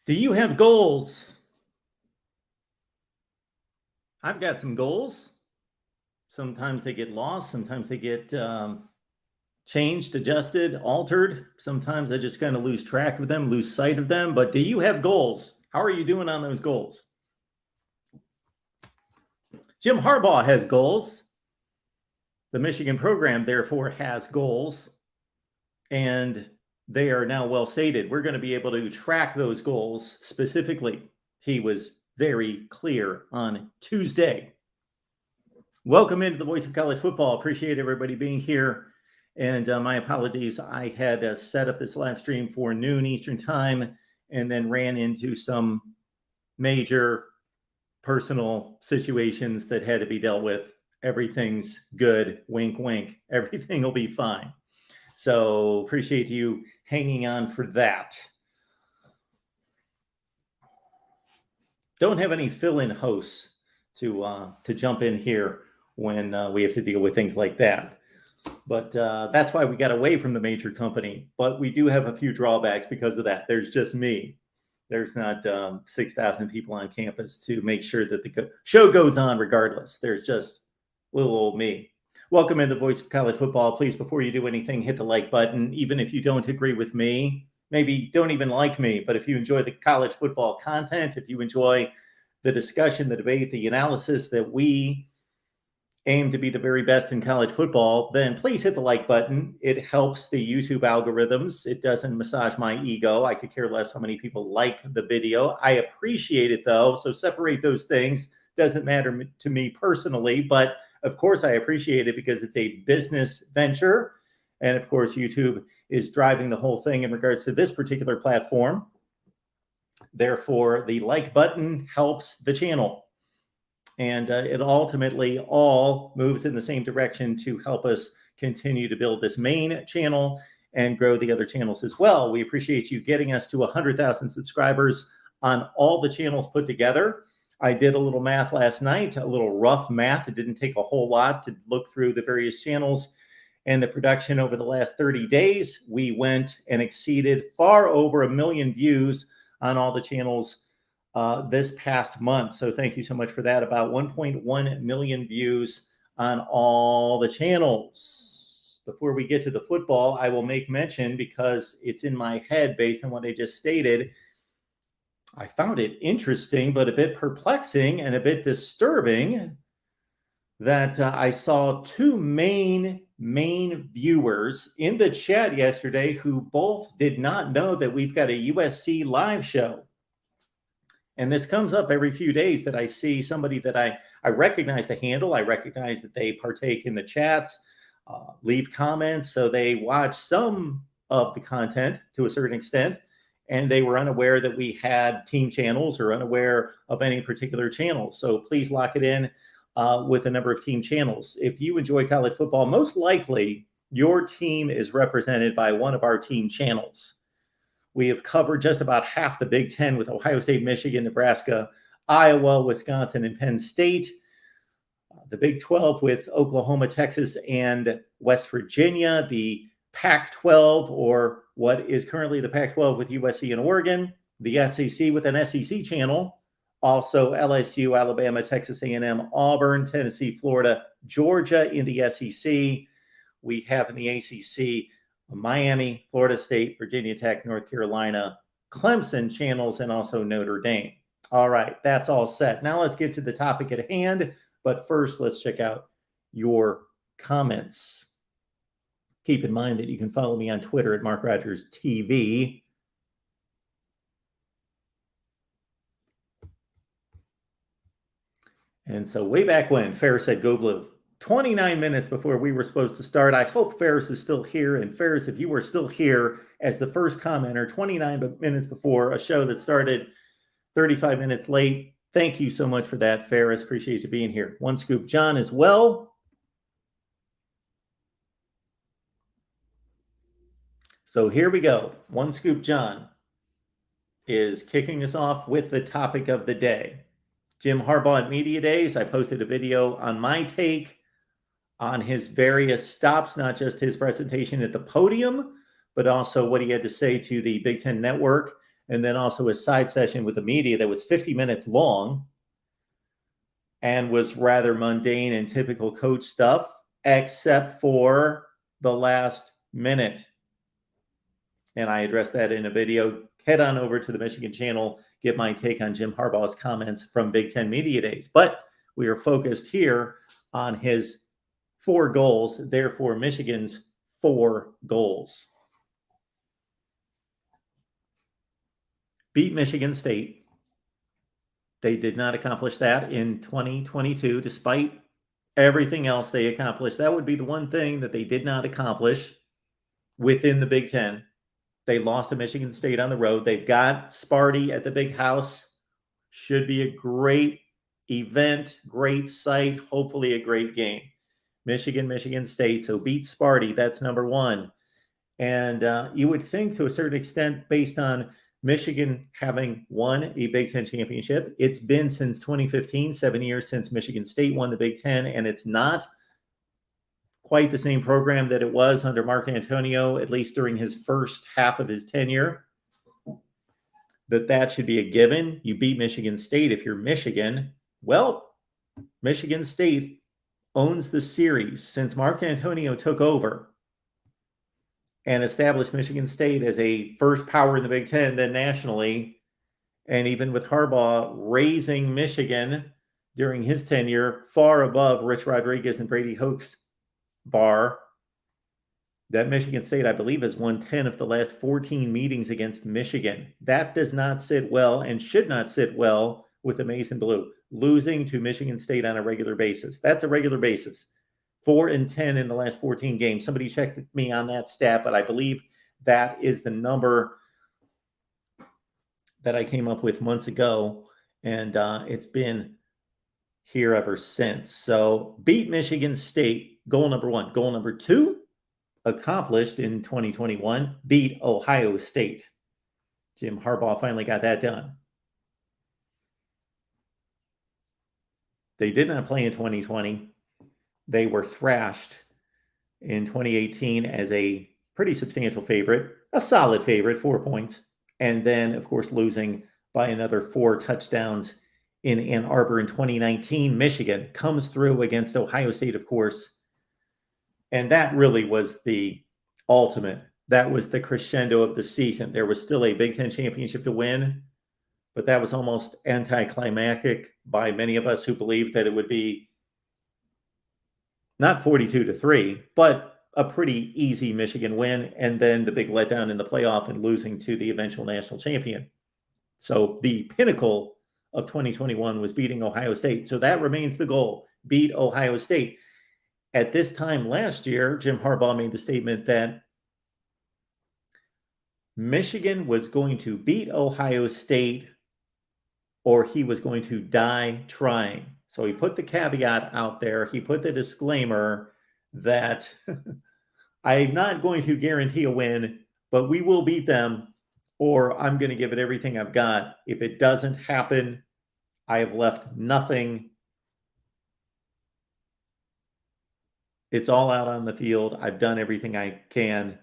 Do you have goals? I've got some goals. Sometimes they get lost. Sometimes they get changed, adjusted, altered. Sometimes I just kind of lose track of them, lose sight of them. But do you have goals? How are you doing on those goals? Jim Harbaugh has goals. The Michigan program, therefore, has goals. And they are now well stated. We're going to be able to track those goals specifically. He was very clear on Tuesday. Welcome into the Voice of College Football. Appreciate everybody being here. And my apologies. I had set up this live stream for noon Eastern time and then ran into some major personal situations that had to be dealt with. Everything's good. Wink, wink. Everything will be fine. So appreciate you hanging on for that. Don't have any fill-in hosts to jump in here when we have to deal with things like that. But that's why we got away from the major company. But we do have a few drawbacks because of that. There's just me. There's not 6,000 people on campus to make sure that the show goes on regardless. There's just little old me. Welcome in the Voice of College Football. Please, before you do anything, hit the like button. Even if you don't agree with me, maybe don't even like me, but if you enjoy the college football content, if you enjoy the discussion, the debate, the analysis that we aim to be the very best in college football, then please hit the like button. It helps the YouTube algorithms. It doesn't massage my ego. I could care less how many people like the video. I appreciate it, though, so separate those things. Doesn't matter to me personally, but of course, I appreciate it because it's a business venture. And of course, YouTube is driving the whole thing in regards to this particular platform. Therefore, the like button helps the channel. And it ultimately all moves in the same direction to help us continue to build this main channel and grow the other channels as well. We appreciate you getting us to 100,000 subscribers on all the channels put together. I did a little math last night, a little rough math. It didn't take a whole lot to look through the various channels and the production over the last 30 days. We went and exceeded far over 1 million views on all the channels this past month. So thank you so much for that. About 1.1 million views on all the channels. Before we get to the football, I will make mention, because it's in my head based on what I just stated, I found it interesting, but a bit perplexing and a bit disturbing that I saw two main viewers in the chat yesterday who both did not know that we've got a USC live show. And this comes up every few days that I see somebody that I recognize the handle. I recognize that they partake in the chats, leave comments. So they watch some of the content to a certain extent. And they were unaware that we had team channels or unaware of any particular channel. So please lock it in with a number of team channels. If you enjoy college football, most likely your team is represented by one of our team channels. We have covered just about half the Big Ten with Ohio State, Michigan, Nebraska, Iowa, Wisconsin, and Penn State. The Big 12 with Oklahoma, Texas, and West Virginia. The Pac-12, or what is currently the Pac-12, with USC and Oregon. The SEC with an SEC channel. Also LSU, Alabama, Texas A&M, Auburn, Tennessee, Florida, Georgia in the SEC. We have in the ACC Miami, Florida State, Virginia Tech, North Carolina, Clemson channels, and also Notre Dame. All right, that's all set. Now let's get to the topic at hand. But first, let's check out your comments. Keep in mind that you can follow me on Twitter at MarkRogersTV. And so way back when, Ferris said, "Go Blue." 29 minutes before we were supposed to start. I hope Ferris is still here. And Ferris, if you are still here as the first commenter, 29 minutes before a show that started 35 minutes late, thank you so much for that, Ferris. Appreciate you being here. One Scoop John as well. So here we go. One Scoop John is kicking us off with the topic of the day. Jim Harbaugh at Media Days. I posted a video on my take on his various stops, not just his presentation at the podium, but also what he had to say to the Big Ten Network and then also a side session with the media that was 50 minutes long and was rather mundane and typical coach stuff, except for the last minute. And I addressed that in a video. Head on over to the Michigan channel, get my take on Jim Harbaugh's comments from Big Ten Media Days. But we are focused here on his 4 goals, therefore Michigan's 4 goals. Beat Michigan State. They did not accomplish that in 2022, despite everything else they accomplished. That would be the one thing that they did not accomplish within the Big Ten. They lost to Michigan State on the road. They've got Sparty at the Big House. Should be a great event, great site, hopefully a great game. Michigan State. So beat Sparty. That's number 1. And you would think to a certain extent, based on Michigan having won a Big Ten championship, it's been since 2015, 7 years since Michigan State won the Big Ten, and it's not quite the same program that it was under Mark Antonio, at least during his first half of his tenure, that should be a given. You beat Michigan State if you're Michigan. Well, Michigan State owns the series since Mark Antonio took over and established Michigan State as a first power in the Big Ten, then nationally. And even with Harbaugh raising Michigan during his tenure far above Rich Rodriguez and Brady Hoke's bar, that Michigan State, I believe, has won 10 of the last 14 meetings against Michigan. That does not sit well and should not sit well with the Maize and Blue. Losing to Michigan State on a regular basis. That's a regular basis. 4-10 in the last 14 games. Somebody checked me on that stat, but I believe that is the number that I came up with months ago, and it's been here ever since. So beat Michigan State, goal number 1. Goal number 2, accomplished in 2021, beat Ohio State. Jim Harbaugh finally got that done. They did not play in 2020. They were thrashed in 2018 as a pretty substantial favorite, a solid favorite, 4 points. And then, of course, losing by another 4 touchdowns in Ann Arbor in 2019. Michigan comes through against Ohio State, of course. And that really was the ultimate. That was the crescendo of the season. There was still a Big Ten championship to win, but that was almost anticlimactic by many of us who believed that it would be not 42-3, but a pretty easy Michigan win, and then the big letdown in the playoff and losing to the eventual national champion. So the pinnacle of 2021 was beating Ohio State. So that remains the goal, beat Ohio State. At this time last year, Jim Harbaugh made the statement that Michigan was going to beat Ohio State or he was going to die trying. So he put the caveat out there. He put the disclaimer that I'm not going to guarantee a win, but we will beat them, or I'm going to give it everything I've got. If it doesn't happen, I have left nothing. It's all out on the field. I've done everything I can.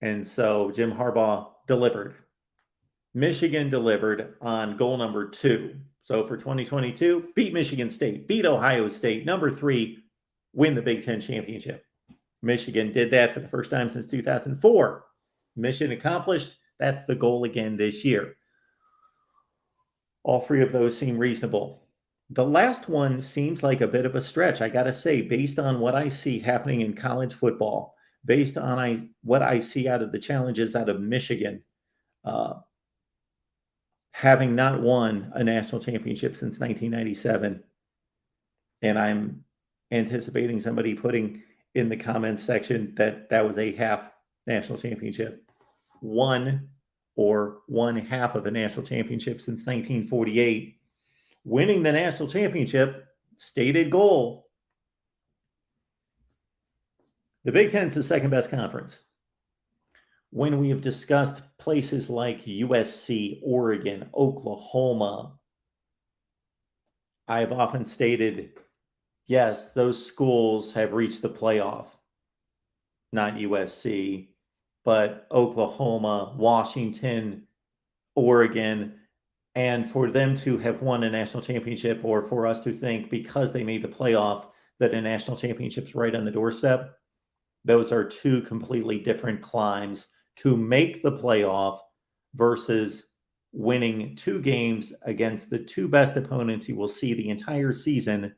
And so Jim Harbaugh delivered. Michigan delivered on goal number 2. So for 2022, beat Michigan State, beat Ohio State. Number 3, win the Big Ten championship. Michigan did that for the first time since 2004. Mission accomplished. That's the goal again this year. All 3 of those seem reasonable. The last one seems like a bit of a stretch, I got to say, based on what I see happening in college football, based on what I see out of the challenges out of Michigan, having not won a national championship since 1997. And I'm anticipating somebody putting in the comments section that was a half national championship. One half of a national championship since 1948. Winning the national championship, stated goal. The Big Ten is the second best conference. When we have discussed places like USC, Oregon, Oklahoma, I've often stated, yes, those schools have reached the playoff. Not USC, but Oklahoma, Washington, Oregon, and for them to have won a national championship, or for us to think because they made the playoff that a national championship's right on the doorstep, those are two completely different climbs. To make the playoff versus winning 2 games against the 2 best opponents you will see the entire season,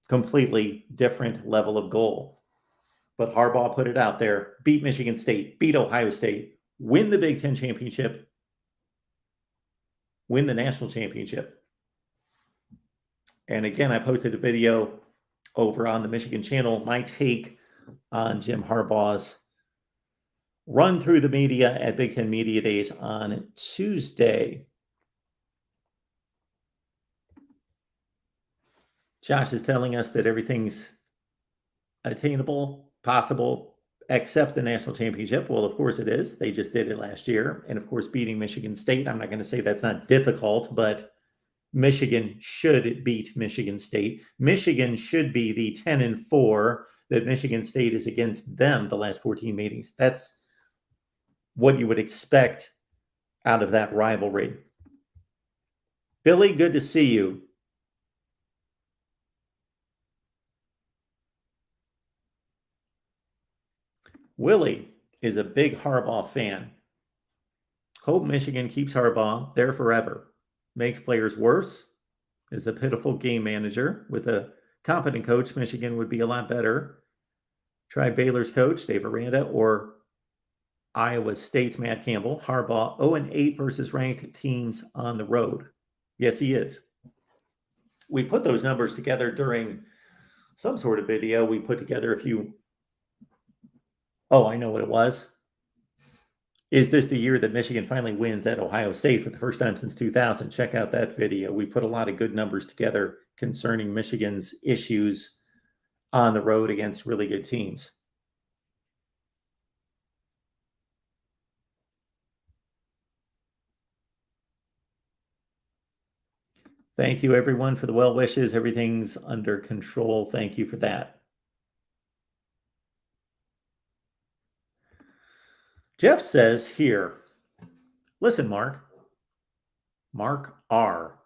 completely different level of goal. But Harbaugh put it out there, beat Michigan State, beat Ohio State, win the Big Ten championship, win the national championship. And again, I posted a video over on the Michigan channel, my take on Jim Harbaugh's run through the media at Big Ten Media Days on Tuesday. Josh is telling us that everything's attainable, possible, except the national championship. Well, of course it is. They just did it last year. And of course, beating Michigan State, I'm not going to say that's not difficult, but Michigan should beat Michigan State. Michigan should be the 10-4 that Michigan State is against them the last 14 meetings. That's what you would expect out of that rivalry. Billy, good to see you. Willie is a big Harbaugh fan. Hope Michigan keeps Harbaugh there forever. Makes players worse. Is a pitiful game manager. With a competent coach, Michigan would be a lot better. Try Baylor's coach, Dave Aranda, or Iowa State's Matt Campbell. Harbaugh 0-8 versus ranked teams on the road. Yes, he is. We put those numbers together during some sort of video. We put together a few. Oh, I know what it was. Is this the year that Michigan finally wins at Ohio State for the first time since 2000? Check out that video. We put a lot of good numbers together concerning Michigan's issues on the road against really good teams. Thank you, everyone, for the well wishes. Everything's under control. Thank you for that. Jeff says here, listen, Mark R.,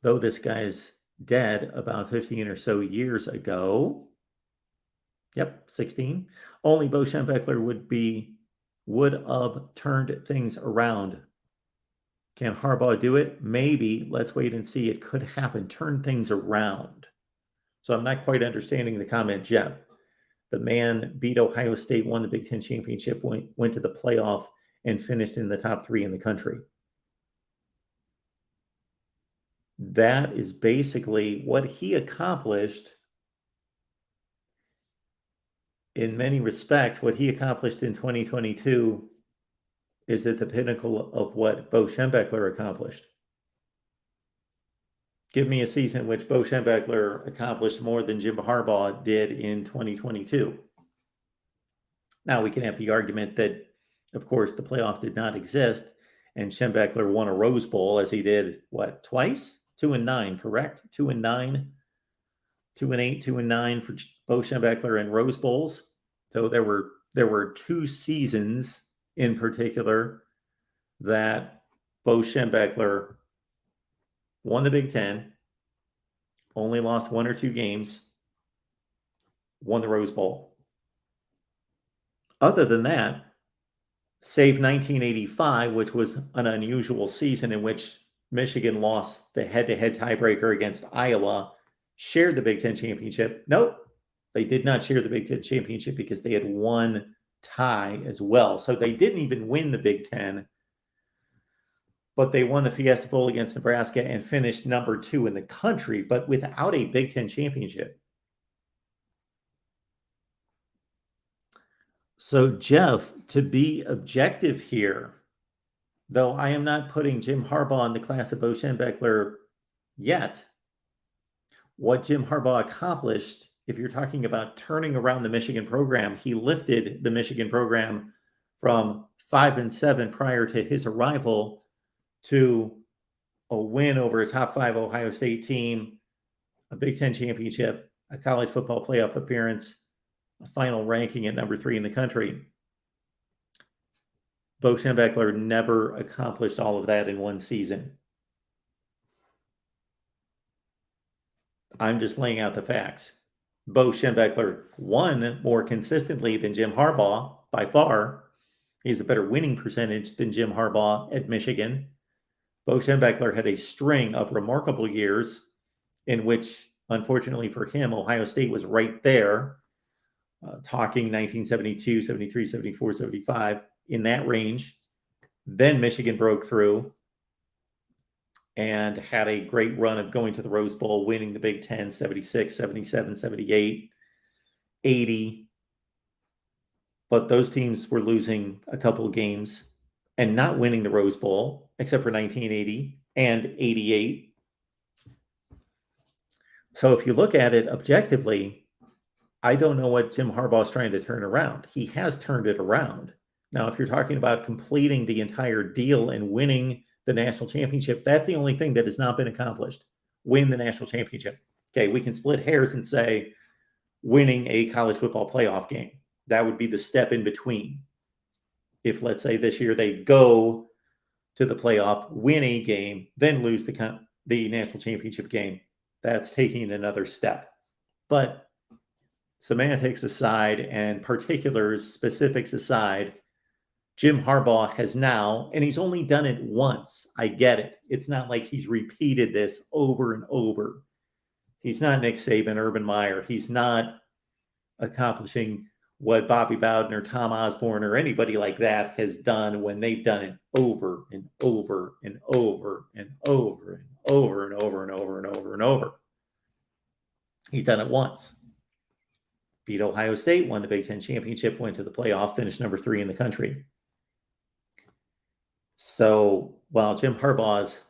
though this guy's dead about 15 or so years ago. Yep, 16. Only Bo Schembechler would have turned things around. Can Harbaugh do it? Maybe. Let's wait and see. It could happen. Turn things around. So I'm not quite understanding the comment, Jeff. The man beat Ohio State, won the Big Ten championship, went to the playoff, and finished in the top 3 in the country. That is basically what he accomplished. In many respects, what he accomplished in 2022 is at the pinnacle of what Bo Schembechler accomplished. Give me a season in which Bo Schembechler accomplished more than Jim Harbaugh did in 2022. Now, we can have the argument that, of course, the playoff did not exist, and Schembechler won a Rose Bowl, as he did, what, twice? 2-9, correct? 2-9, 2-8, 2-9 for Bo Schembechler in Rose Bowls. So there were 2 seasons in particular that Bo Schembechler won the Big Ten, only lost 1 or 2 games, won the Rose Bowl. Other than that, save 1985, which was an unusual season in which Michigan lost the head-to-head tiebreaker against Iowa, shared the Big Ten championship. Nope, they did not share the Big Ten championship because they had one tie as well. So they didn't even win the Big Ten, but they won the Fiesta Bowl against Nebraska and finished number 2 in the country, but without a Big Ten championship. So, Jeff, to be objective here, though I am not putting Jim Harbaugh in the class of Bo Schembechler yet, what Jim Harbaugh accomplished, if you're talking about turning around the Michigan program, he lifted the Michigan program from 5-7 prior to his arrival to a win over a top 5 Ohio State team, a Big Ten championship, a college football playoff appearance, a final ranking at number 3 in the country. Bo Schembechler never accomplished all of that in one season. I'm just laying out the facts. Bo Schembechler won more consistently than Jim Harbaugh by far. He has a better winning percentage than Jim Harbaugh at Michigan. Bo Schembechler had a string of remarkable years in which, unfortunately for him, Ohio State was right there, talking 1972, 73, 74, 75, in that range. Then Michigan broke through and had a great run of going to the Rose Bowl, winning the Big Ten, 76, 77, 78, 80. But those teams were losing a couple of games and not winning the Rose Bowl, except for 1980 and 88. So if you look at it objectively, I don't know what Jim Harbaugh is trying to turn around. He has turned it around. Now, if you're talking about completing the entire deal and winning the national championship, that's the only thing that has not been accomplished. Win the national championship. Okay, we can split hairs and say winning a college football playoff game. That would be the step in between. If, let's say, this year they go to the playoff, win a game, then lose the national championship game, that's taking another step. But semantics aside and particulars, specifics aside, Jim Harbaugh has now, and he's only done it once. I get it. It's not like he's repeated this over and over. He's not Nick Saban, Urban Meyer. He's not accomplishing what Bobby Bowden or Tom Osborne or anybody like that has done when they've done it over and over and over and over and over and over and over and over and over. He's done it once. Beat Ohio State, won the Big Ten championship, went to the playoff, finished number 3 in the country. So while Jim Harbaugh's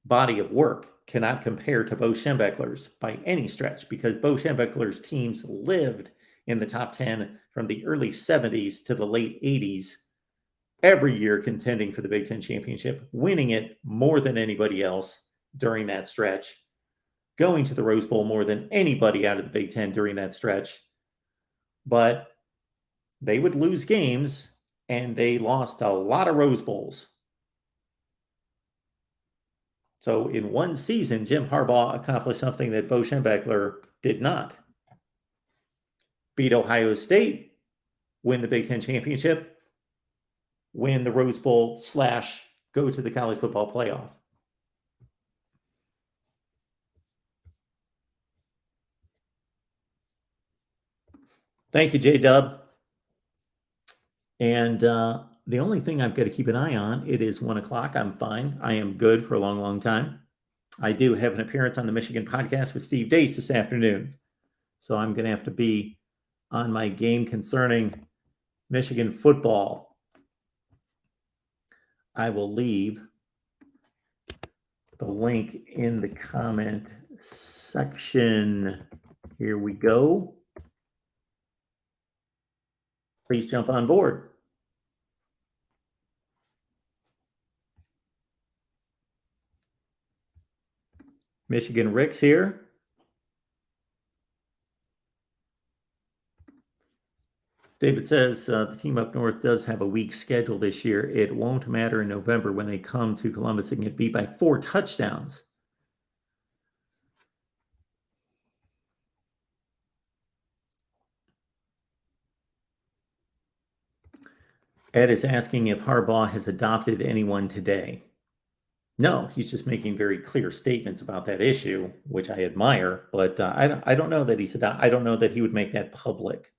body of work cannot compare to Bo Schembechler's by any stretch, because Bo Schembechler's teams lived in the top 10 from the early 70s to the late 80s, every year contending for the Big Ten championship, winning it more than anybody else during that stretch, going to the Rose Bowl more than anybody out of the Big Ten during that stretch. But they would lose games, and they lost a lot of Rose Bowls. So in one season, Jim Harbaugh accomplished something that Bo Schembechler did not. Beat Ohio State, win the Big Ten championship, win the Rose Bowl / go to the college football playoff. Thank you, J-Dub. And the only thing I've got to keep an eye on, it is 1 o'clock. I'm fine. I am good for a long, long time. I do have an appearance on the Michigan podcast with Steve Deace this afternoon. So I'm going to have to be on my game concerning Michigan football. I will leave the link in the comment section. Here we go. Please jump on board. Michigan Rick's here. David says the team up north does have a weak schedule this year. It won't matter in November when they come to Columbus and get beat by 4 touchdowns. Ed is asking if Harbaugh has adopted anyone today. No, he's just making very clear statements about that issue, which I admire, but I don't know that I don't know that he would make that public.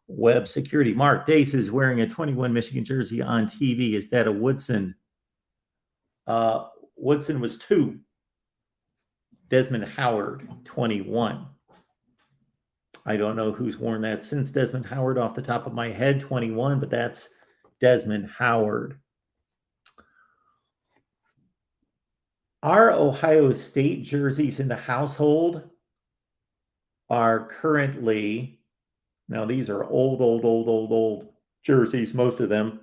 Web security. Mark Dace is wearing a 21 Michigan jersey on TV. Is that a Woodson? Woodson was 2. Desmond Howard, 21. I don't know who's worn that since Desmond Howard off the top of my head, 21, but that's Desmond Howard. Our Ohio State jerseys in the household are currently, now these are old jerseys, most of them,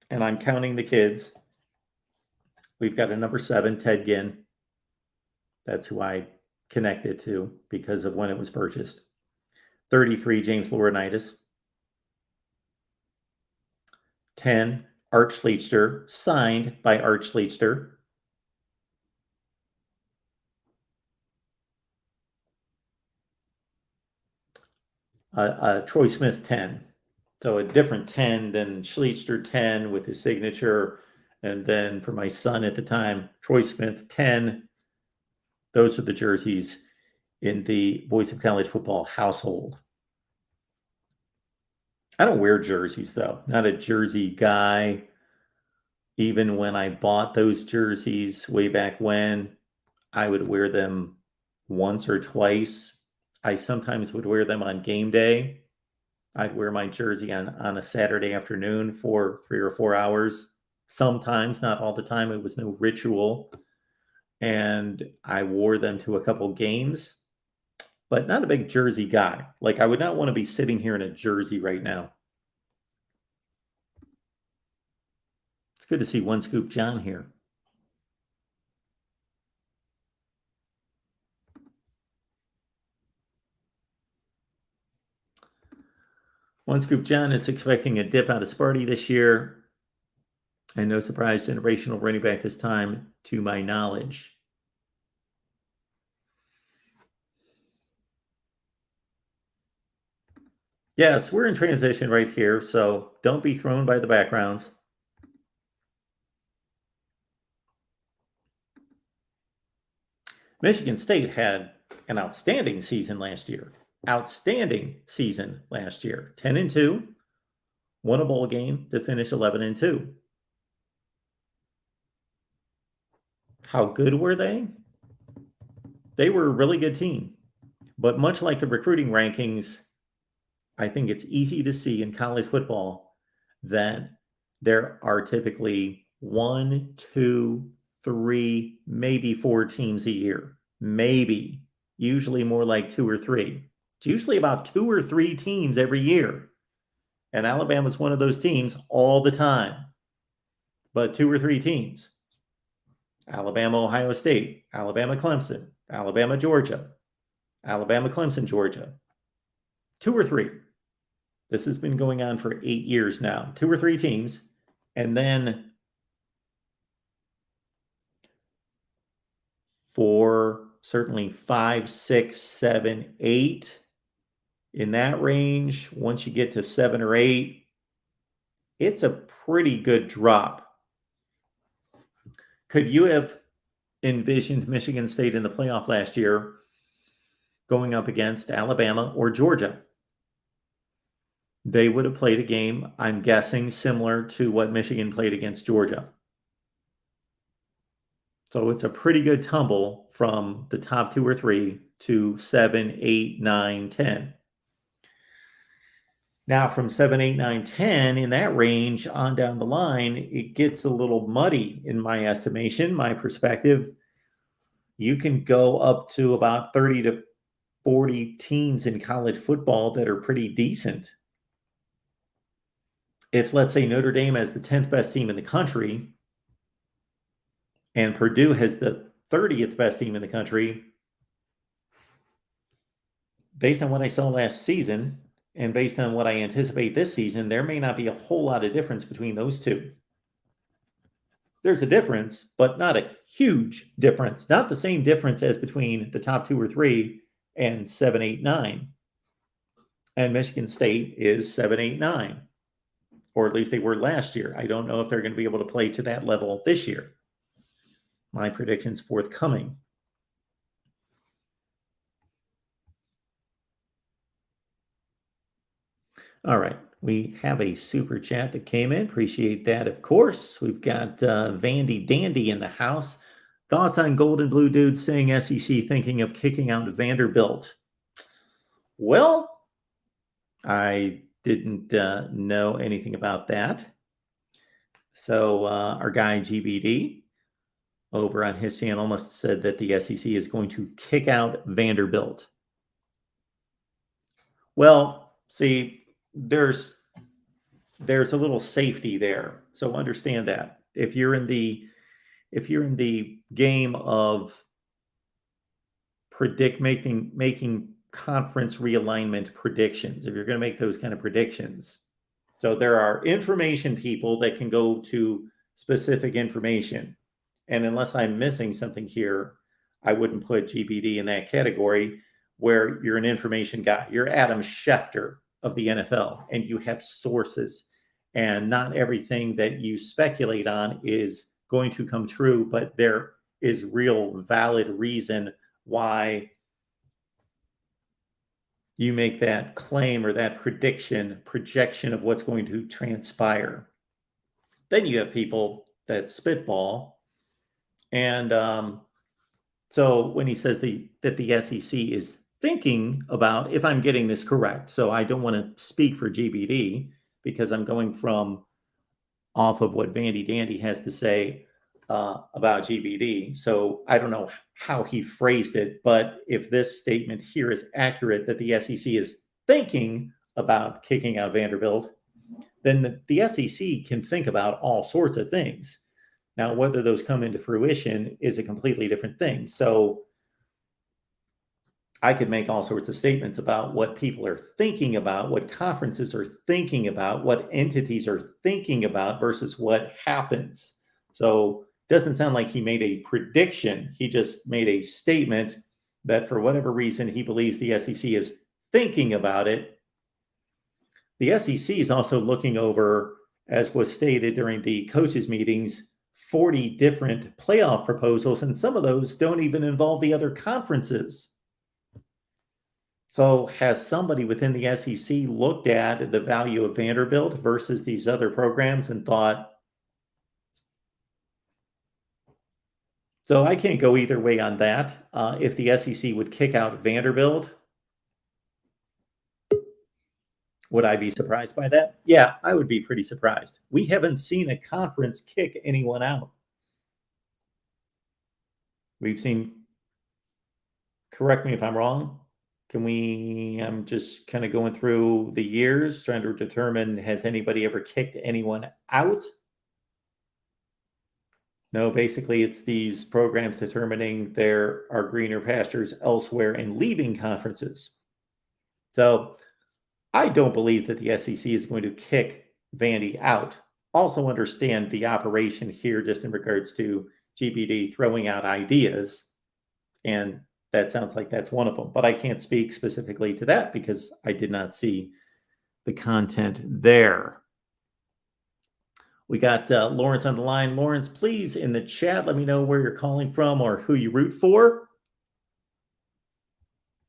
and I'm counting the kids. We've got a number 7, Ted Ginn. That's who I connected to because of when it was purchased. 33, James Laurinaitis. 10, Art Schlechter, signed by Art Schlechter. Troy Smith 10. So a different 10 than Schlechter 10 with his signature. And then for my son at the time, Troy Smith 10. Those are the jerseys in the Voice of College Football household. I don't wear jerseys, though. Not a jersey guy. Even when I bought those jerseys way back when, I would wear them once or twice. I sometimes would wear them on game day. I'd wear my jersey on a Saturday afternoon for 3 or 4 hours. Sometimes, not all the time. It was no ritual. And I wore them to a couple games, but not a big jersey guy. Like, I would not want to be sitting here in a jersey right now. It's good to see One Scoop John here. One Scoop John is expecting a dip out of Sparty this year. And no surprise, generational running back this time, to my knowledge. Yes, we're in transition right here, so don't be thrown by the backgrounds. Michigan State had an outstanding season last year. 10-2, won a bowl game to finish 11-2. How good were they? They were a really good team. But much like the recruiting rankings, I think it's easy to see in college football that there are typically 1, 2, 3, maybe 4 teams a year. Maybe. Usually more like 2 or 3. It's usually about 2 or 3 teams every year. And Alabama's one of those teams all the time. But 2 or 3 teams. Alabama, Ohio State, Alabama, Clemson, Alabama, Georgia, Alabama, Clemson, Georgia. 2 or 3. This has been going on for 8 years now. 2 or 3 teams. And then for certainly 5, 6, 7, 8 in that range. Once you get to 7 or 8, it's a pretty good drop. Could you have envisioned Michigan State in the playoff last year going up against Alabama or Georgia? They would have played a game, I'm guessing, similar to what Michigan played against Georgia. So it's a pretty good tumble from the top 2 or 3 to 7, 8, 9, 10. Now from 7, 8, 9, 10, in that range on down the line, it gets a little muddy in my estimation, my perspective. You can go up to about 30 to 40 teams in college football that are pretty decent. If, let's say, Notre Dame has the 10th best team in the country and Purdue has the 30th best team in the country, based on what I saw last season and based on what I anticipate this season, there may not be a whole lot of difference between those two. There's a difference, but not a huge difference. Not the same difference as between the top 2 or 3 and 7, 8, 9. And Michigan State is 7, 8, 9. Or at least they were last year. I don't know if they're going to be able to play to that level this year. My prediction's forthcoming. All right. We have a super chat that came in. Appreciate that, of course. We've got Vandy Dandy in the house. Thoughts on Golden Blue Dudes saying SEC thinking of kicking out Vanderbilt? Well, I didn't know anything about that. So our guy GBD over on his channel must have said that the SEC is going to kick out Vanderbilt. Well, see, there's a little safety there. So understand that. If you're in the game of making conference realignment predictions, if you're going to make those kind of predictions, So there are information people that can go to specific information. And unless I'm missing something here, I wouldn't put GBD in that category where you're an information guy. You're Adam Schefter of the NFL, and you have sources. And not everything that you speculate on is going to come true, but there is real valid reason why you make that claim or that projection of what's going to transpire. Then you have people that spitball. And so when he says that the SEC is thinking about, if I'm getting this correct, so I don't want to speak for GBD because I'm going from off of what Vandy Dandy has to say about GBD. So I don't know how he phrased it, but if this statement here is accurate, that the SEC is thinking about kicking out Vanderbilt, then the SEC can think about all sorts of things. Now, whether those come into fruition is a completely different thing. So I could make all sorts of statements about what people are thinking about, what conferences are thinking about, what entities are thinking about versus what happens. So it doesn't sound like he made a prediction. He just made a statement that for whatever reason, he believes the SEC is thinking about it. The SEC is also looking over, as was stated during the coaches' meetings, 40 different playoff proposals, and some of those don't even involve the other conferences. So has somebody within the SEC looked at the value of Vanderbilt versus these other programs and thought, so I can't go either way on that. If the SEC would kick out Vanderbilt, would I be surprised by that? Yeah, I would be pretty surprised. We haven't seen a conference kick anyone out. We've seen, correct me if I'm wrong, I'm just kind of going through the years, trying to determine, has anybody ever kicked anyone out? No, basically it's these programs determining there are greener pastures elsewhere and leaving conferences. So I don't believe that the SEC is going to kick Vandy out. Also understand the operation here just in regards to GBD throwing out ideas, and that sounds like that's one of them. But I can't speak specifically to that because I did not see the content there. We got Lawrence on the line. Lawrence, please, in the chat, let me know where you're calling from or who you root for.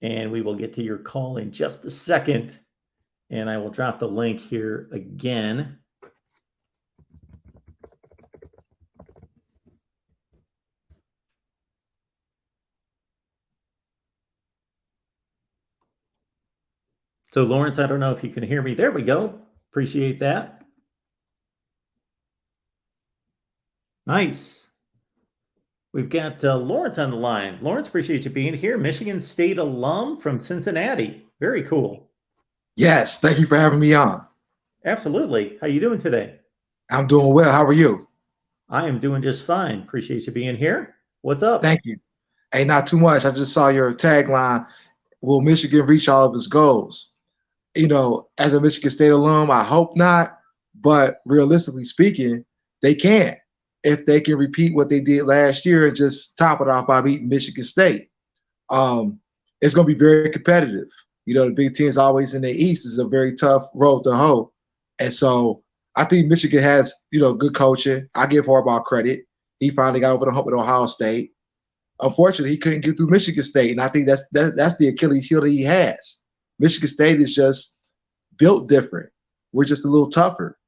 And we will get to your call in just a second. And I will drop the link here again. So Lawrence, I don't know if you can hear me. There we go. Appreciate that. Nice. We've got Lawrence on the line. Lawrence, appreciate you being here. Michigan State alum from Cincinnati. Very cool. Yes, thank you for having me on. Absolutely. How you doing today? I'm doing well. How are you? I am doing just fine. Appreciate you being here. What's up? Thank you. Hey, not too much. I just saw your tagline, will Michigan reach all of its goals? You know, as a Michigan State alum, I hope not, but realistically speaking, they can if they can repeat what they did last year and just top it off by beating Michigan State. It's going to be very competitive. You know, the big teams always in the East is a very tough road to hoe. And so I think Michigan has, you know, good coaching. I give Harbaugh credit. He finally got over the hump with Ohio State. Unfortunately, he couldn't get through Michigan State, and I think that's the Achilles heel that he has. Michigan State is just built different. We're just a little tougher.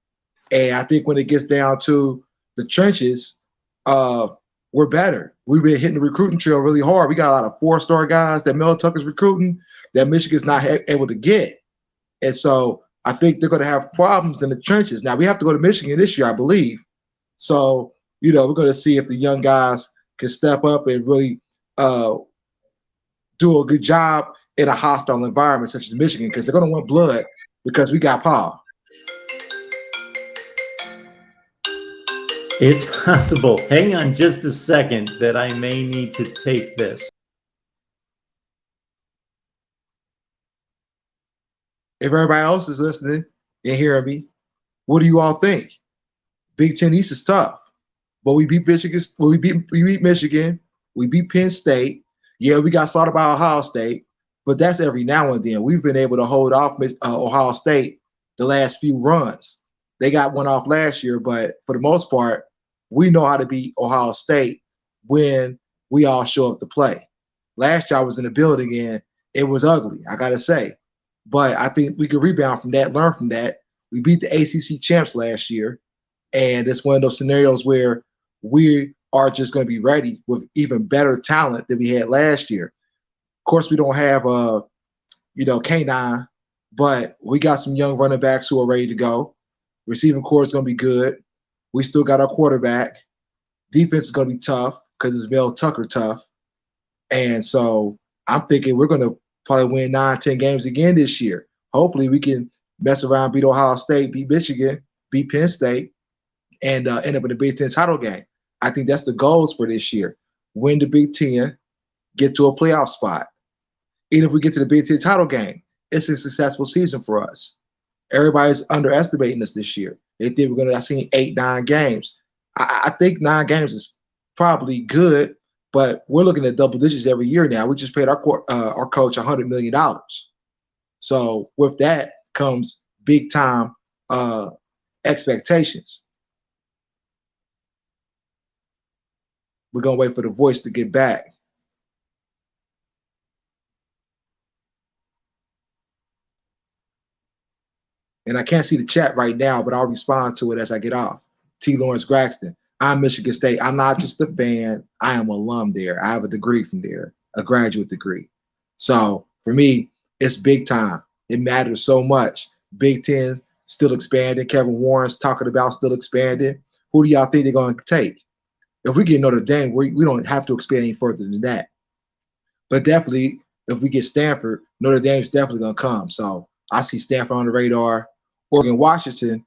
And I think when it gets down to the trenches, we're better. We've been hitting the recruiting trail really hard. We got a lot of four-star guys that Mel Tucker's recruiting that Michigan's not able to get. And so I think they're going to have problems in the trenches. Now, we have to go to Michigan this year, I believe. So, you know, we're going to see if the young guys can step up and really do a good job in a hostile environment such as Michigan, because they're going to want blood because we got Paul. It's possible. Hang on just a second that I may need to take this. If everybody else is listening and hearing me, What do you all think? Big Ten East is tough, but we beat Michigan. Well, we beat Michigan. We beat Penn State. Yeah, we got slaughtered by Ohio State, but that's every now and then. We've been able to hold off Ohio State the last few runs. They got one off last year, but for the most part, we know how to beat Ohio State when we all show up to play. Last year I was in the building and it was ugly, I gotta say. But I think we could rebound from that, learn from that. We beat the ACC champs last year, and it's one of those scenarios where we are just going to be ready with even better talent than we had last year. Of course, we don't have K9, but we got some young running backs who are ready to go. Receiving core is going to be good. We still got our quarterback. Defense is going to be tough because it's Mel Tucker tough. And so I'm thinking we're going to probably win 9-10 games again this year. Hopefully we can mess around, beat Ohio State, beat Michigan, beat Penn State, and end up in the Big Ten title game. I think that's the goals for this year. Win the Big Ten, get to a playoff spot. Even if we get to the Big Ten title game, it's a successful season for us. Everybody's underestimating us this year. They think we're going to see 8-9 games. I think 9 games is probably good, but we're looking at double digits every year now. We just paid our coach $100 million. So with that comes big time expectations. We're going to wait for the voice to get back. And I can't see the chat right now, but I'll respond to it as I get off. T. Lawrence Graxton. I'm Michigan State. I'm not just a fan. I am an alum there. I have a degree from there, a graduate degree. So for me, it's big time. It matters so much. Big Ten still expanding. Kevin Warren's talking about still expanding. Who do y'all think they're going to take? If we get Notre Dame, we don't have to expand any further than that. But definitely, if we get Stanford, Notre Dame's definitely going to come. So I see Stanford on the radar. Oregon, Washington,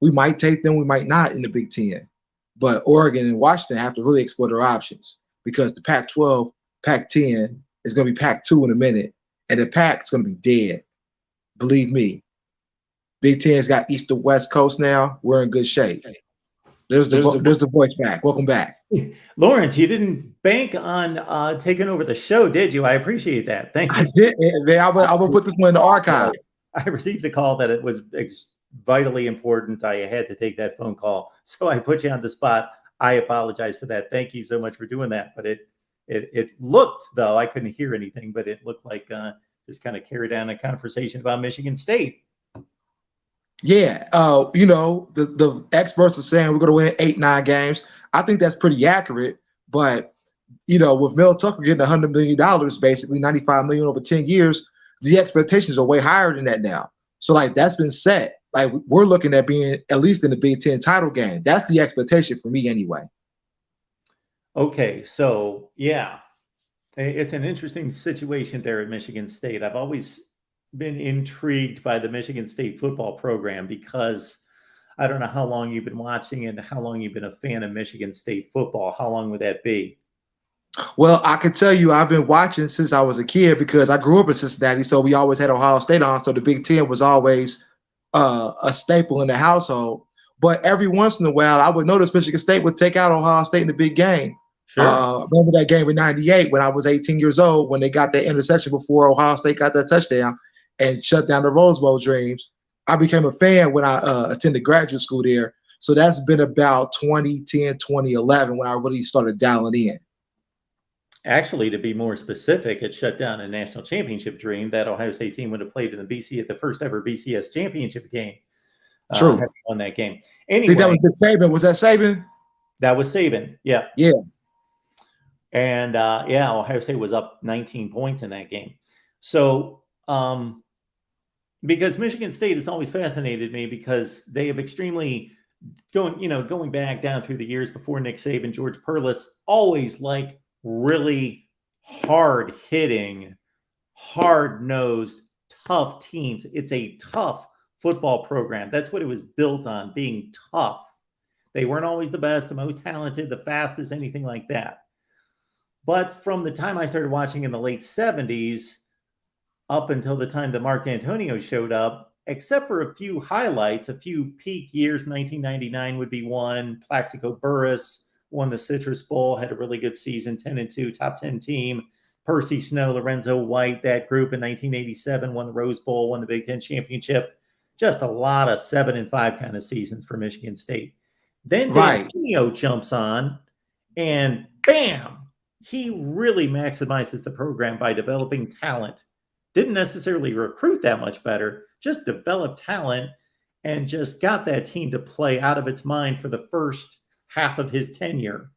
we might take them, we might not in the Big Ten. But Oregon and Washington have to really explore their options because the Pac-12, Pac-10 is going to be Pac-2 in a minute, and the Pac is going to be dead. Believe me. Big Ten's got East to West Coast now. We're in good shape. There's the voice back. Welcome back. Lawrence, you didn't bank on taking over the show, did you? I appreciate that. Thank you. I did. I will put this one in the archive. I received a call that it was vitally important. I had to take that phone call, so I put you on the spot. I apologize for that. Thank you so much for doing that. But it looked, though, I couldn't hear anything, but it looked like just kind of carried on a conversation about Michigan State. Yeah, the experts are saying we're going to win 8-9 games. I think that's pretty accurate. But with Mel Tucker getting $100 million, basically $95 million over 10 years, the expectations are way higher than that now. So that's been set. We're looking at being at least in the Big Ten title game. That's the expectation for me anyway. Okay, so yeah, it's an interesting situation there at Michigan State. I've always been intrigued by the Michigan State football program because I don't know how long you've been watching and how long you've been a fan of Michigan State football. How long would that be? Well, I can tell you I've been watching since I was a kid because I grew up in Cincinnati, so we always had Ohio State on, so the Big Ten was always a staple in the household. But every once in a while, I would notice Michigan State would take out Ohio State in the big game. Sure. Remember that game in '98 when I was 18 years old when they got that interception before Ohio State got that touchdown and shut down the Rose Bowl dreams. I became a fan when I attended graduate school there. So that's been about 2010, 2011 when I really started dialing in. Actually, to be more specific, it shut down a national championship dream. That Ohio State team would have played in the BC at the first ever BCS championship game. True. Won that game. Anyway, I think that was Saban. Was that Saban? That was Saban. Yeah. Yeah. And Ohio State was up 19 points in that game. So, because Michigan State has always fascinated me because they have extremely going back down through the years before Nick Saban, George Perlis, always really hard-hitting, hard-nosed, tough teams. It's a tough football program. That's what it was built on, being tough. They weren't always the best, the most talented, the fastest, anything like that. But from the time I started watching in the late 70s up until the time that Mark Antonio showed up, except for a few highlights, a few peak years. 1999 would be one. Plaxico Burress won the Citrus Bowl, had a really good season, 10-2, top 10 team. Percy Snow, Lorenzo White, that group in 1987 won the Rose Bowl, won the Big Ten championship. Just a lot of 7-5 kind of seasons for Michigan State. Then Dan Pino jumps on, and bam, he really maximizes the program by developing talent. Didn't necessarily recruit that much better, just developed talent and just got that team to play out of its mind for the first half of his tenure.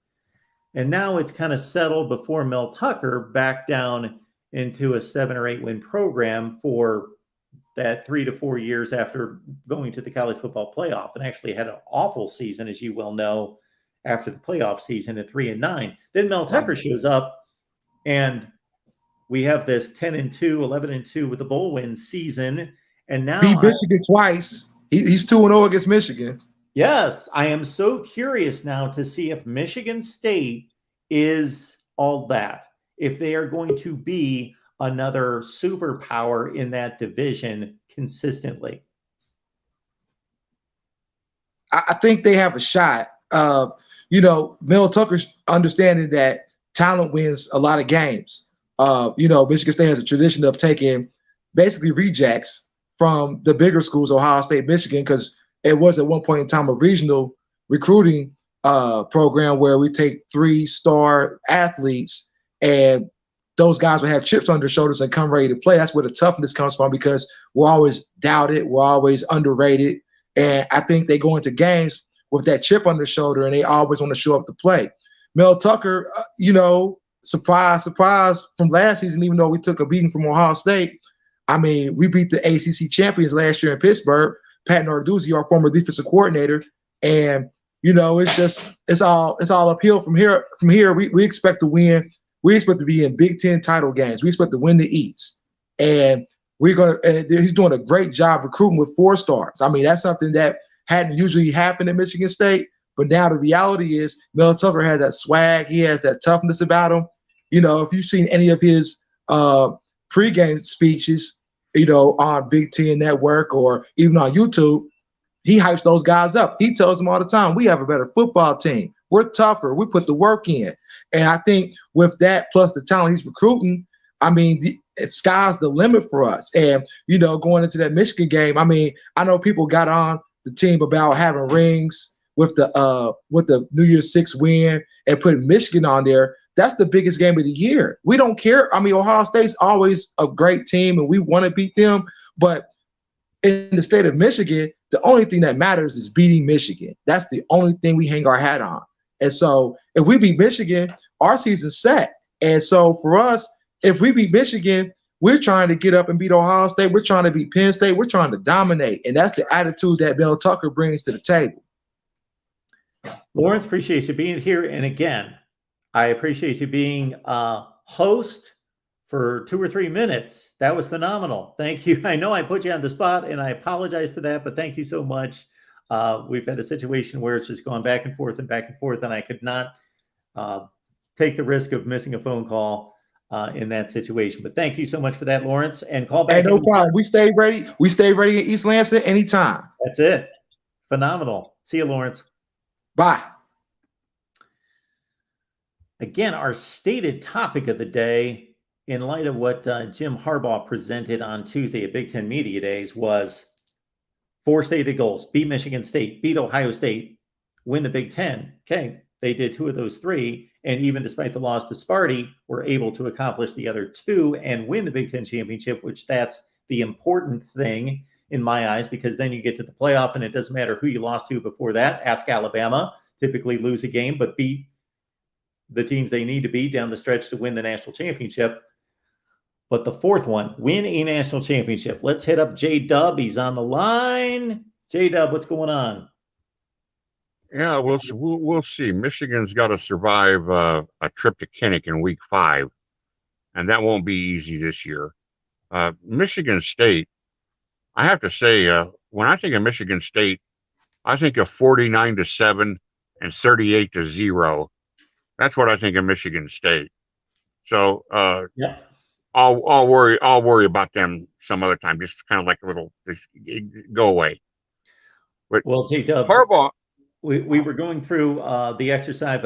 And now it's kind of settled before Mel Tucker back down into a 7 or 8 win program for that 3 to 4 years after going to the college football playoff, and actually had an awful season, as you well know, after the playoff season at 3-9. Then Mel Tucker shows up, and we have this 10-2, 11-2 with the bowl win season. And now beat Michigan twice. He's 2-0 against Michigan. Yes, I am so curious now to see if Michigan State is all that, if they are going to be another superpower in that division consistently. I think they have a shot. Mel Tucker's understanding that talent wins a lot of games. Michigan State has a tradition of taking basically rejects from the bigger schools, Ohio State, Michigan, because it was at one point in time a regional recruiting program where we take 3-star athletes and those guys will have chips on their shoulders and come ready to play. That's where the toughness comes from, because we're always doubted, we're always underrated. And I think they go into games with that chip on their shoulder and they always want to show up to play. Mel Tucker, surprise, surprise from last season, even though we took a beating from Ohio State. I mean, we beat the ACC champions last year in Pittsburgh. Pat Narduzzi, our former defensive coordinator, and it's all uphill from here. From here, we expect to win. We expect to be in Big Ten title games. We expect to win the East, and he's doing a great job recruiting with 4 stars. I mean, that's something that hadn't usually happened in Michigan State, but now the reality is Mel Tucker has that swag. He has that toughness about him. If you've seen any of his pregame speeches, on Big Ten Network or even on YouTube, he hypes those guys up. He tells them all the time, we have a better football team. We're tougher. We put the work in. And I think with that, plus the talent he's recruiting, I mean, the sky's the limit for us. And, going into that Michigan game, I mean, I know people got on the team about having rings with the New Year's 6 win and putting Michigan on there. That's the biggest game of the year. We don't care. I mean, Ohio State's always a great team and we want to beat them. But in the state of Michigan, the only thing that matters is beating Michigan. That's the only thing we hang our hat on. And so if we beat Michigan, our season's set. And so for us, if we beat Michigan, we're trying to get up and beat Ohio State. We're trying to beat Penn State. We're trying to dominate. And that's the attitude that Mel Tucker brings to the table. Lawrence, appreciate you being here. And again, I appreciate you being a host for 2 or 3 minutes. That was phenomenal. Thank you. I know I put you on the spot and I apologize for that, but thank you so much. We've had a situation where it's just gone back and forth, and I could not take the risk of missing a phone call in that situation. But thank you so much for that, Lawrence. And call back. Hey, no problem. We stay ready. We stay ready in East Lansing anytime. That's it. Phenomenal. See you, Lawrence. Bye. Again, our stated topic of the day, in light of what Jim Harbaugh presented on Tuesday at Big Ten Media Days, was 4 stated goals: beat Michigan State, beat Ohio State, win the Big Ten. Okay, they did 2 of those 3, and even despite the loss to Sparty, were able to accomplish the other 2 and win the Big Ten championship, which that's the important thing in my eyes, because then you get to the playoff and it doesn't matter who you lost to before that. Ask Alabama, typically lose a game, but beat the teams they need to beat down the stretch to win the national championship. But the 4th one, win a national championship. Let's hit up J-Dub. He's on the line. J-Dub, what's going on? Yeah, we'll see. Michigan's got to survive a trip to Kinnick in week 5, and that won't be easy this year. Michigan State, I have to say, when I think of Michigan State, I think of 49-7 and 38-0. That's what I think of Michigan State. So, yeah. I'll worry about them some other time. Just kind of like a little, just go away. But Well, J-Dub, Harbaugh, we were going through the exercise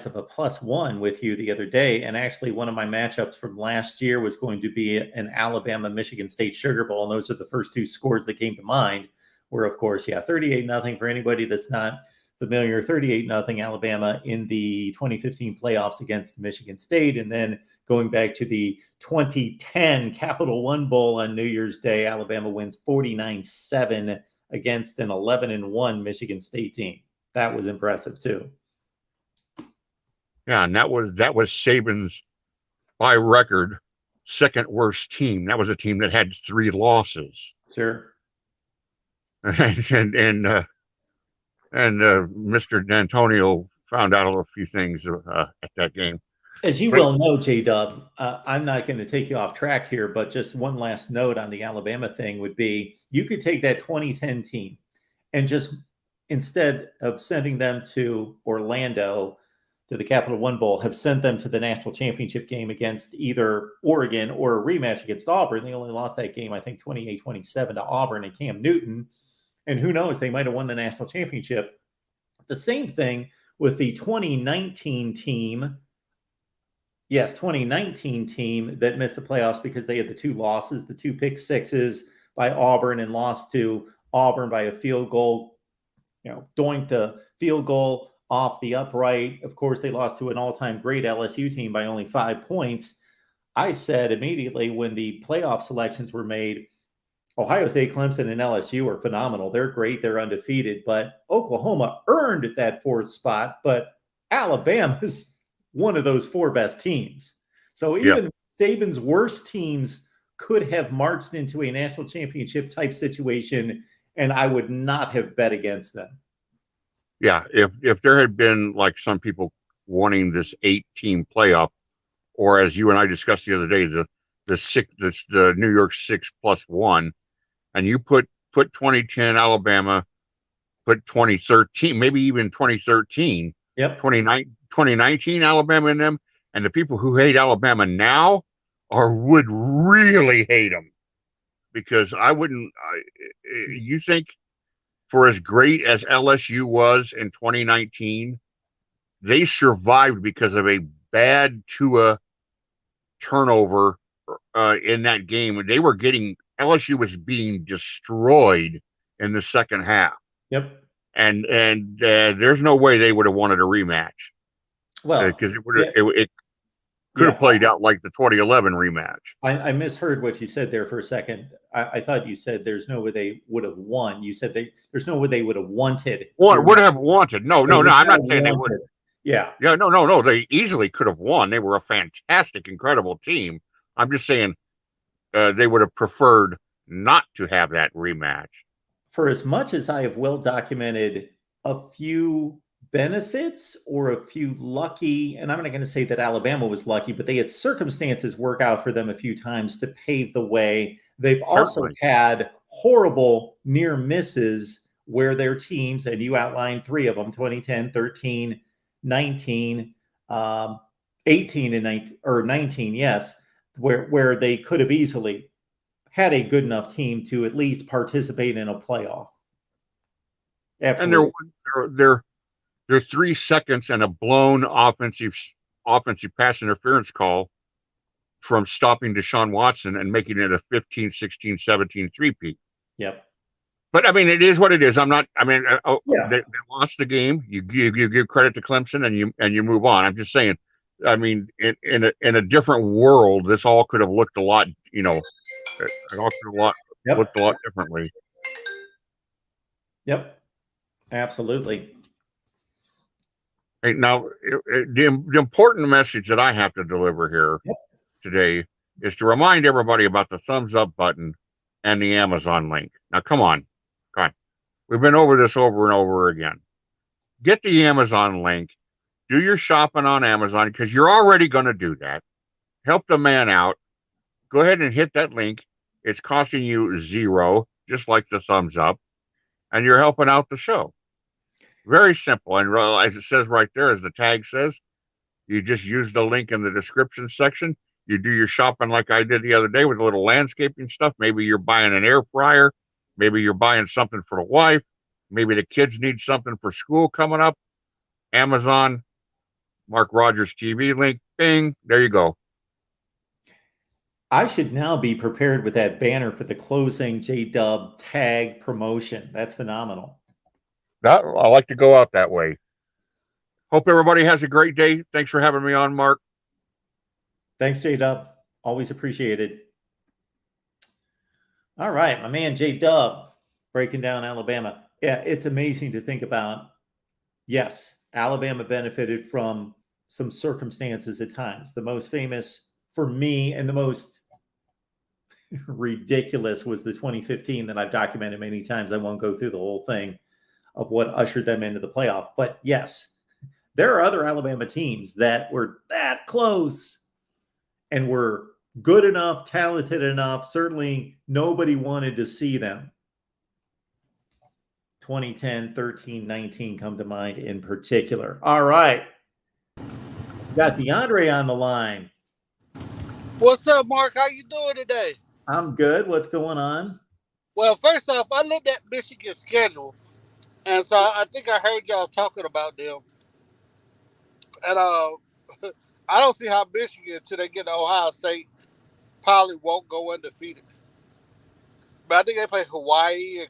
of a +1 with you the other day, and actually one of my matchups from last year was going to be an Alabama-Michigan State Sugar Bowl, and those are the first two scores that came to mind. Were, of course, 38-0 for anybody that's not familiar. 38-0 Alabama in the 2015 playoffs against Michigan State, and then going back to the 2010 Capital One Bowl on New Year's Day, Alabama wins 49-7 against an 11-1 Michigan State team. That was impressive too. yeah, and that was Saban's by record second worst team. That was a team that had 3 losses. Sure. and Mr. D'Antonio found out a few things at that game. As you well know, J-Dub, I'm not going to take you off track here, but just one last note on the Alabama thing would be you could take that 2010 team and just, instead of sending them to Orlando to the Capital One Bowl, have sent them to the national championship game against either Oregon or a rematch against Auburn. They only lost that game, I think, 28-27 to Auburn and Cam Newton. And who knows, they might have won the national championship. The same thing with the 2019 team. Yes, 2019 team that missed the playoffs because they had the 2 losses, the 2 pick sixes by Auburn, and lost to Auburn by a field goal, doinked the field goal off the upright. Of course, they lost to an all-time great LSU team by only 5 points. I said immediately when the playoff selections were made, Ohio State, Clemson, and LSU are phenomenal. They're great. They're undefeated. But Oklahoma earned that 4th spot. But Alabama's one of those 4 best teams. So even Saban's worst teams could have marched into a national championship type situation, and I would not have bet against them. Yeah, if there had been, like some people wanting this 8-team playoff, or as you and I discussed the other day, the New York 6+1, and you put 2010 Alabama, put 2013, maybe even 2013, 2019 Alabama in them, and the people who hate Alabama now would really hate them, because you think, for as great as LSU was in 2019, they survived because of a bad Tua turnover in that game. LSU was being destroyed in the second half. Yep. And there's no way they would have wanted a rematch. Well, because it could have played out like the 2011 rematch. I misheard what you said there for a second. I thought you said there's no way they would have won. You said there's no way they would have wanted. Would have wanted. No. I'm not saying they would. Yeah. Yeah. No. They easily could have won. They were a fantastic, incredible team. I'm just saying they would have preferred not to have that rematch. For as much as I have well documented a few benefits or a few lucky, and I'm not going to say that Alabama was lucky, but they had circumstances work out for them a few times to pave the way. They've also had horrible near misses where their teams, and you outlined 3 of them, 2010, 13, 19, 18 and 19, or 19, yes, where they could have easily had a good enough team to at least participate in a playoff. Absolutely. And they're 3 seconds and a blown offensive pass interference call from stopping Deshaun Watson and making it a 15, 16, 17 3-peat. Yep. But I mean, it is what it is. They lost the game. You give credit to Clemson and you move on. I'm just saying. I mean, in a different world, this all could have looked a lot. It all could have looked a lot differently. Yep. Absolutely. Hey, now, the important message that I have to deliver here today is to remind everybody about the thumbs up button and the Amazon link. Now, come on. We've been over this over and over again. Get the Amazon link. Do your shopping on Amazon, because you're already going to do that. Help the man out. Go ahead and hit that link. It's costing you $0, just like the thumbs up, and you're helping out the show. Very simple. And as it says right there, as the tag says, you just use the link in the description section. You do your shopping like I did the other day with a little landscaping stuff. Maybe you're buying an air fryer. Maybe you're buying something for the wife. Maybe the kids need something for school coming up. Amazon, Mark Rogers TV link, bing, there you go. I should now be prepared with that banner for the closing J-Dub tag promotion. That's phenomenal. I like to go out that way. Hope everybody has a great day. Thanks for having me on, Mark. Thanks, J-Dub. Always appreciated. All right, my man J-Dub breaking down Alabama. Yeah, it's amazing to think about. Yes, Alabama benefited from some circumstances at times. The most famous for me and the most ridiculous was the 2015 that I've documented many times. I won't go through the whole thing of what ushered them into the playoff. But yes, there are other Alabama teams that were that close and were good enough, talented enough. Certainly nobody wanted to see them. 2010, 13, 19 come to mind in particular. All right. Got DeAndre on the line. What's up, Mark? How you doing today? I'm good. What's going on? Well, first off, I looked at Michigan's schedule, and so I think I heard y'all talking about them. And I don't see how Michigan, until they get to Ohio State, probably won't go undefeated. But I think they play Hawaii and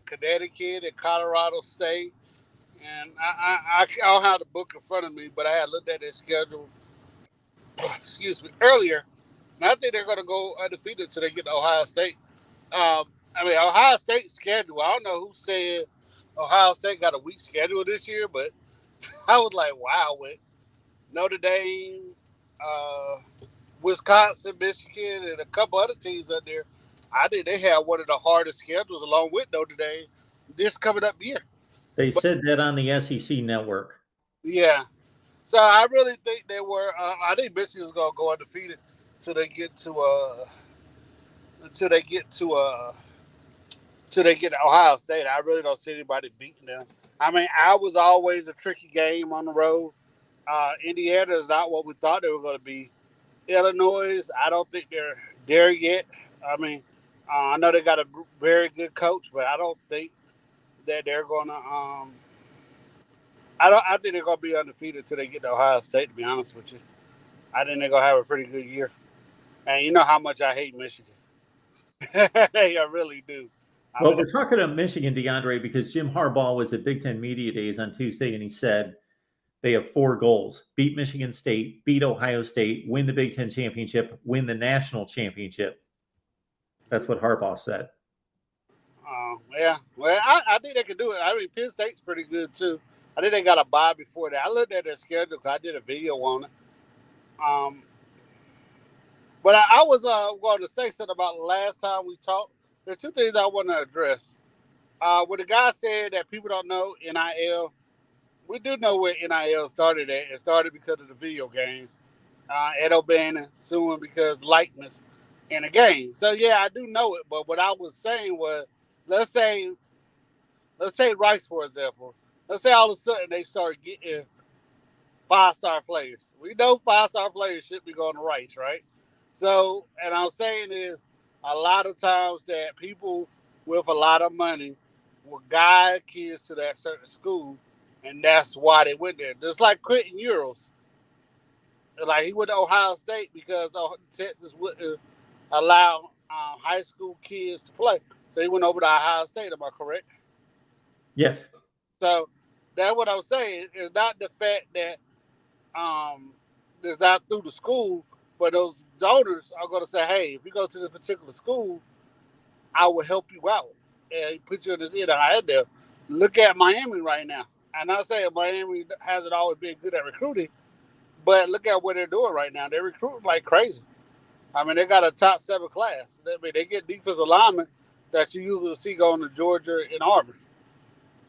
Connecticut and Colorado State. And I don't have the book in front of me, but I had looked at their schedule, excuse me, earlier. And I think they're going to go undefeated until they get to Ohio State. Ohio State's schedule, I don't know who said Ohio State got a weak schedule this year, but I was like, wow, with Notre Dame, Wisconsin, Michigan, and a couple other teams up there, I think they have one of the hardest schedules along with Notre Dame this coming up year. They said that on the SEC network. Yeah. So I really think they were, I think Michigan's going to go undefeated until they get to Ohio State. I really don't see anybody beating them. I mean, I was always a tricky game on the road. Indiana is not what we thought they were going to be. Illinois, I don't think they're there yet. I mean, I know they got a very good coach, but I don't think that they're going to. I think they're going to be undefeated until they get to Ohio State. To be honest with you, I think they're going to have a pretty good year. And you know how much I hate Michigan. I really do. Well, we're talking to Michigan, DeAndre, because Jim Harbaugh was at Big Ten Media Days on Tuesday, and he said they have 4 goals: beat Michigan State, beat Ohio State, win the Big Ten championship, win the national championship. That's what Harbaugh said. Yeah. Well, I think they can do it. I mean, Penn State's pretty good, too. I think they got a bye before that. I looked at their schedule because I did a video on it. But I was going to say something about the last time we talked. There are 2 things I want to address. When the guy said that people don't know NIL, we do know where NIL started at. It started because of the video games. Ed O'Bannon suing because likeness in a game. So, yeah, I do know it. But what I was saying was, let's say Rice, for example. Let's say all of a sudden they start getting 5-star players. We know 5-star players should be going to Rice, right? So, and I'm saying is a lot of times that people with a lot of money will guide kids to that certain school, and that's why they went there. Just like Quentin Euros. Like, he went to Ohio State because Texas wouldn't allow high school kids to play. So he went over to Ohio State, am I correct? Yes. So that's what I'm saying. It's not the fact that it's not through the school, but those donors are going to say, hey, if you go to this particular school, I will help you out and put you in this NIL deal. Look at Miami right now. I'm not saying Miami hasn't always been good at recruiting, but look at what they're doing right now. They're recruiting like crazy. I mean, they got a top 7 class. I mean, they get defensive linemen that you usually see going to Georgia and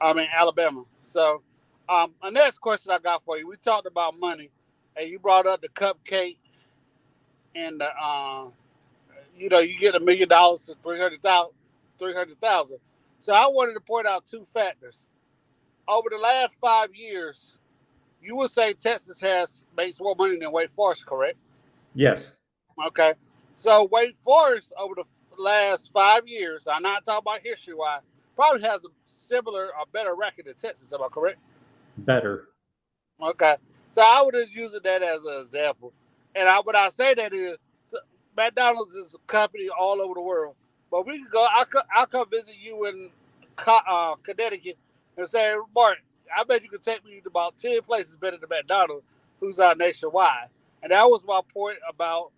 Alabama. So, the next question I got for you, we talked about money, and you brought up the cupcake and the, you get $1 million to 300,000. So I wanted to point out 2 factors. Over the last 5 years, you would say Texas makes more money than Wake Forest, correct? Yes. Okay. So Wake Forest over the last 5 years, I'm not talking about history-wise, probably has a similar or better record than Texas. Am I correct? Better. Okay. So I would just use that as an example. And what I say that is McDonald's is a company all over the world. But we can go, I'll come visit you in Connecticut and say, Mark, I bet you could take me to about 10 places better than McDonald's, who's nationwide. And that was my point about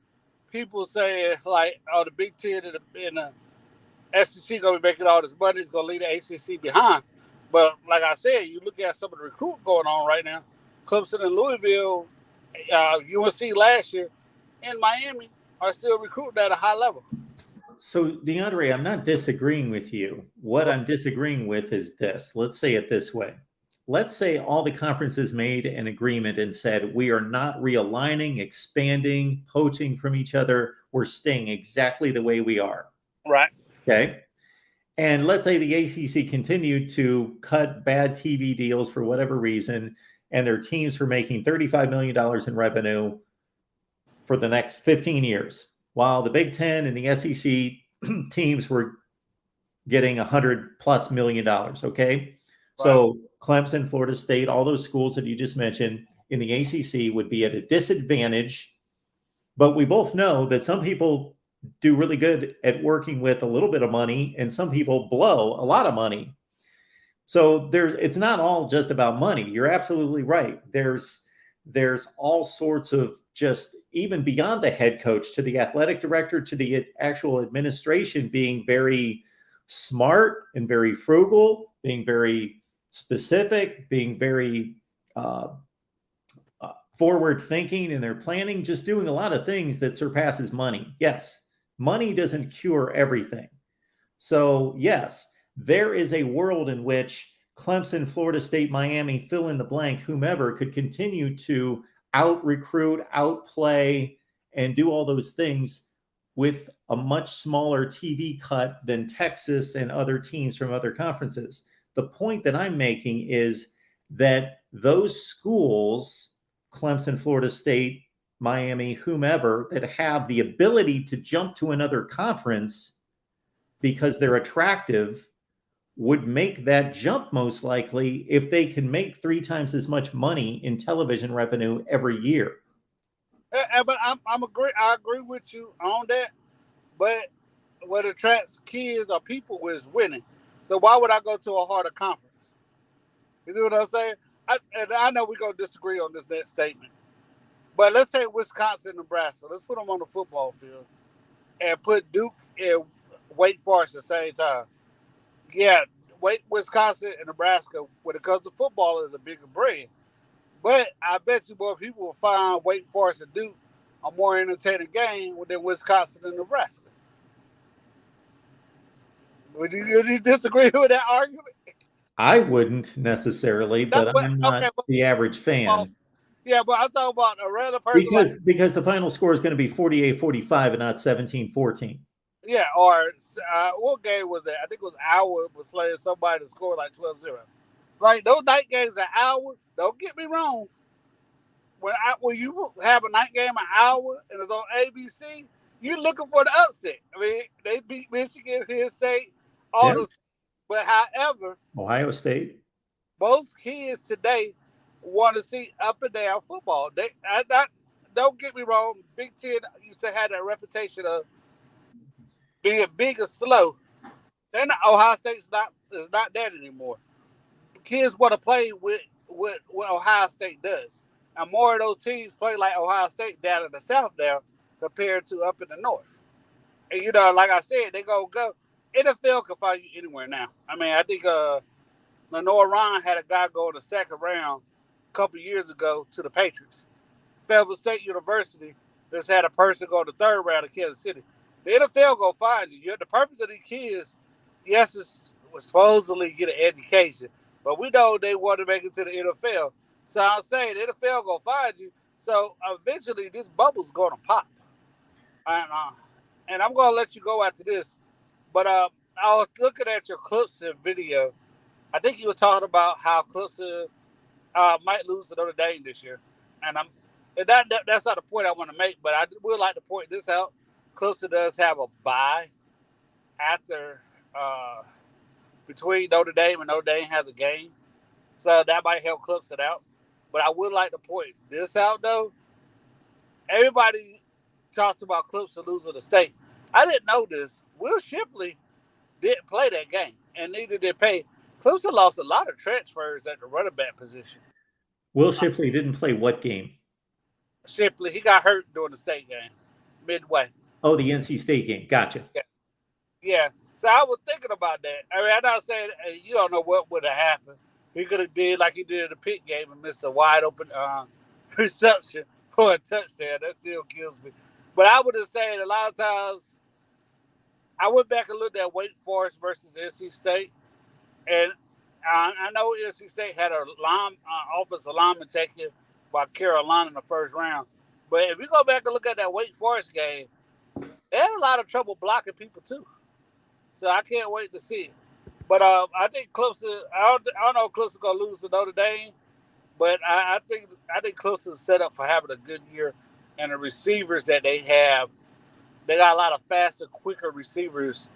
people saying, like, oh, the Big Ten and the SEC going to be making all this money, it's going to leave the ACC behind. But like I said, you look at some of the recruiting going on right now, Clemson and Louisville, UNC last year, and Miami are still recruiting at a high level. So, DeAndre, I'm not disagreeing with you. What I'm disagreeing with is this. Let's say it this way. Let's say all the conferences made an agreement and said, we are not realigning, expanding, poaching from each other. We're staying exactly the way we are. Right. Okay. And let's say the ACC continued to cut bad TV deals for whatever reason, and their teams were making $35 million in revenue for the next 15 years, while the Big Ten and the SEC teams were getting $100+ million. Okay. Right. So Clemson, Florida State, all those schools that you just mentioned in the ACC would be at a disadvantage. But we both know that some people do really good at working with a little bit of money, and some people blow a lot of money. So it's not all just about money. You're absolutely right. There's all sorts of, just even beyond the head coach to the athletic director to the actual administration, being very smart and very frugal, being very specific, being very forward thinking in their planning, just doing a lot of things that surpasses money. Yes, money doesn't cure everything. So yes, there is a world in which Clemson, Florida State, Miami, fill in the blank, whomever, could continue to out-recruit, outplay, and do all those things with a much smaller TV cut than Texas and other teams from other conferences. The point that I'm making is that those schools, Clemson, Florida State, Miami, whomever, that have the ability to jump to another conference because they're attractive, would make that jump most likely if they can make 3 times as much money in television revenue every year. But I agree with you on that. But what attracts kids or people is winning. So why would I go to a harder conference? You see what I'm saying? I know we're going to disagree on this next statement. But let's take Wisconsin and Nebraska. Let's put them on the football field and put Duke and Wake Forest at the same time. Yeah, Wisconsin and Nebraska, when it comes to football, is a bigger brand. But I bet you more people will find Wake Forest and Duke a more entertaining game than Wisconsin and Nebraska. Would you disagree with that argument? I wouldn't necessarily, but I'm not the average fan. Yeah, but I'm talking about a random person. Because the final score is going to be 48-45 and not 17-14. Yeah, or what game was that? I think it was Iowa was playing somebody to score like 12-0. Like, those night games at Iowa, don't get me wrong. When you have a night game at Iowa and it's on ABC, you're looking for the upset. I mean, they beat Michigan, Penn State, all those. But however, Ohio State, most kids today want to see up and down football. Don't get me wrong. Big Ten used to have that reputation of being big and slow. Then Ohio State is not that anymore. Kids want to play with what Ohio State does. And more of those teams play like Ohio State down in the South now compared to up in the North. And, like I said, they go. NFL can find you anywhere now. I mean, I think Lenore Ryan had a guy go in the second round a couple years ago to the Patriots. Fayetteville State University just had a person go in the third round to Kansas City. The NFL go find you. The purpose of these kids, yes, is supposedly get an education, but we know they want to make it to the NFL. So I'm saying the NFL go find you. So eventually this bubble's going to pop. And I'm going to let you go after this. But I was looking at your Clemson video. I think you were talking about how Clemson might lose to Notre Dame this year. And And that's not the point I want to make, but I would like to point this out. Clemson does have a bye after between Notre Dame, and Notre Dame has a game. So that might help Clemson out. But I would like to point this out, though. Everybody talks about Clemson losing the state. I didn't know this. Will Shipley didn't play that game, and neither did Payne. Clemson lost a lot of transfers at the running back position. Will Shipley didn't play what game? Shipley, he got hurt during the state game, midway. Oh, the NC State game. Gotcha. Yeah. So I was thinking about that. I mean, I'm not saying you don't know what would have happened. He could have did like he did in the Pitt game and missed a wide open reception for a touchdown. That still kills me. But I would have said a lot of times, I went back and looked at Wake Forest versus NC State. And I know NC State had a offensive lineman taken by Carolina in the first round. But if you go back and look at that Wake Forest game, they had a lot of trouble blocking people too. So I can't wait to see it. But I think Clemson, I don't know if Clemson's going to lose to Notre Dame, but I think Clemson's set up for having a good year. And the receivers that they have, they got a lot of faster, quicker receivers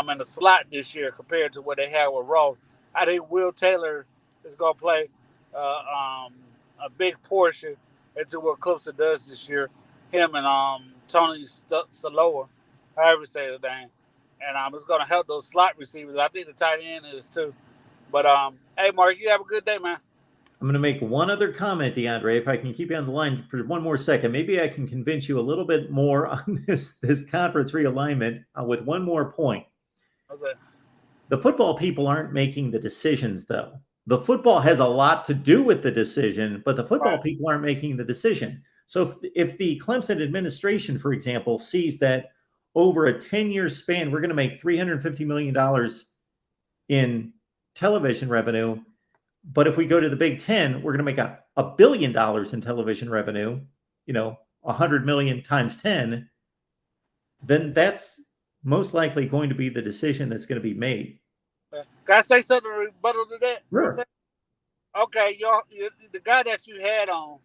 in the slot this year compared to what they had with Rowe. I think Will Taylor is going to play a big portion into what Clemson does this year. Him and Tony Saloa, however you say his name. And it's going to help those slot receivers. I think the tight end is too. But, hey, Mark, you have a good day, man. I'm going to make one other comment, DeAndre, if I can keep you on the line for one more second. Maybe I can convince you a little bit more on this conference realignment with one more point. Okay. The football people aren't making the decisions, though. The football has a lot to do with the decision, but the football people aren't making the decision. So if the Clemson administration, for example, sees that over a 10-year span, we're going to make $350 million in television revenue, but if we go to the Big Ten, we're going to make $1 billion in television revenue, 100 million times 10, then that's most likely going to be the decision that's going to be made. Can I say something to rebuttal to that? Sure. Okay, the guy that you had on,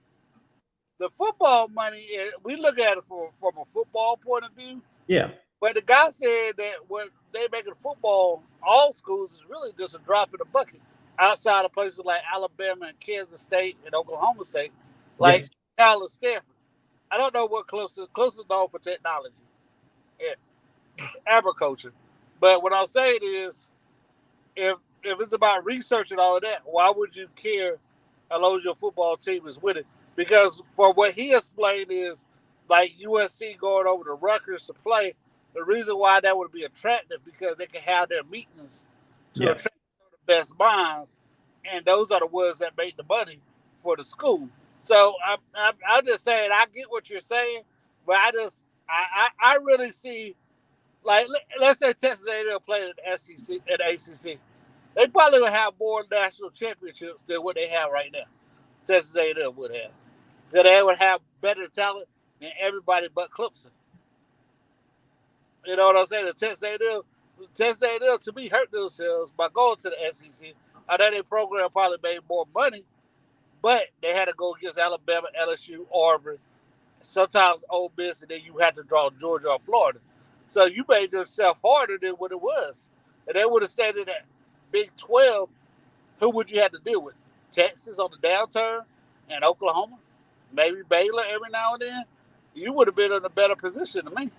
the football money, we look at it from a football point of view. Yeah. But the guy said that what they make in football, all schools, is really just a drop in the bucket. Outside of places like Alabama and Kansas State and Oklahoma State, like Cal and Stanford. I don't know what Clemson's known for technology. Yeah. Agriculture. But what I'm saying is, if it's about research and all of that, why would you care how long your football team is with it? Because for what he explained is, like USC going over to Rutgers to play, the reason why that would be attractive because they can have their meetings to attract the best minds, and those are the ones that make the money for the school. So I'm just saying, I get what you're saying, but I really see, like, let's say Texas A&M played at SEC at ACC, they probably would have more national championships than what they have right now. Texas A&M would have, because they would have better talent than everybody but Clemson. You know what I'm saying? The Texas A&M to me hurt themselves by going to the SEC. I know their program probably made more money, but they had to go against Alabama, LSU, Auburn, sometimes Ole Miss, and then you had to draw Georgia or Florida. So you made yourself harder than what it was. And they would have stayed in that Big 12. Who would you have to deal with? Texas on the downturn and Oklahoma, maybe Baylor every now and then. You would have been in a better position than me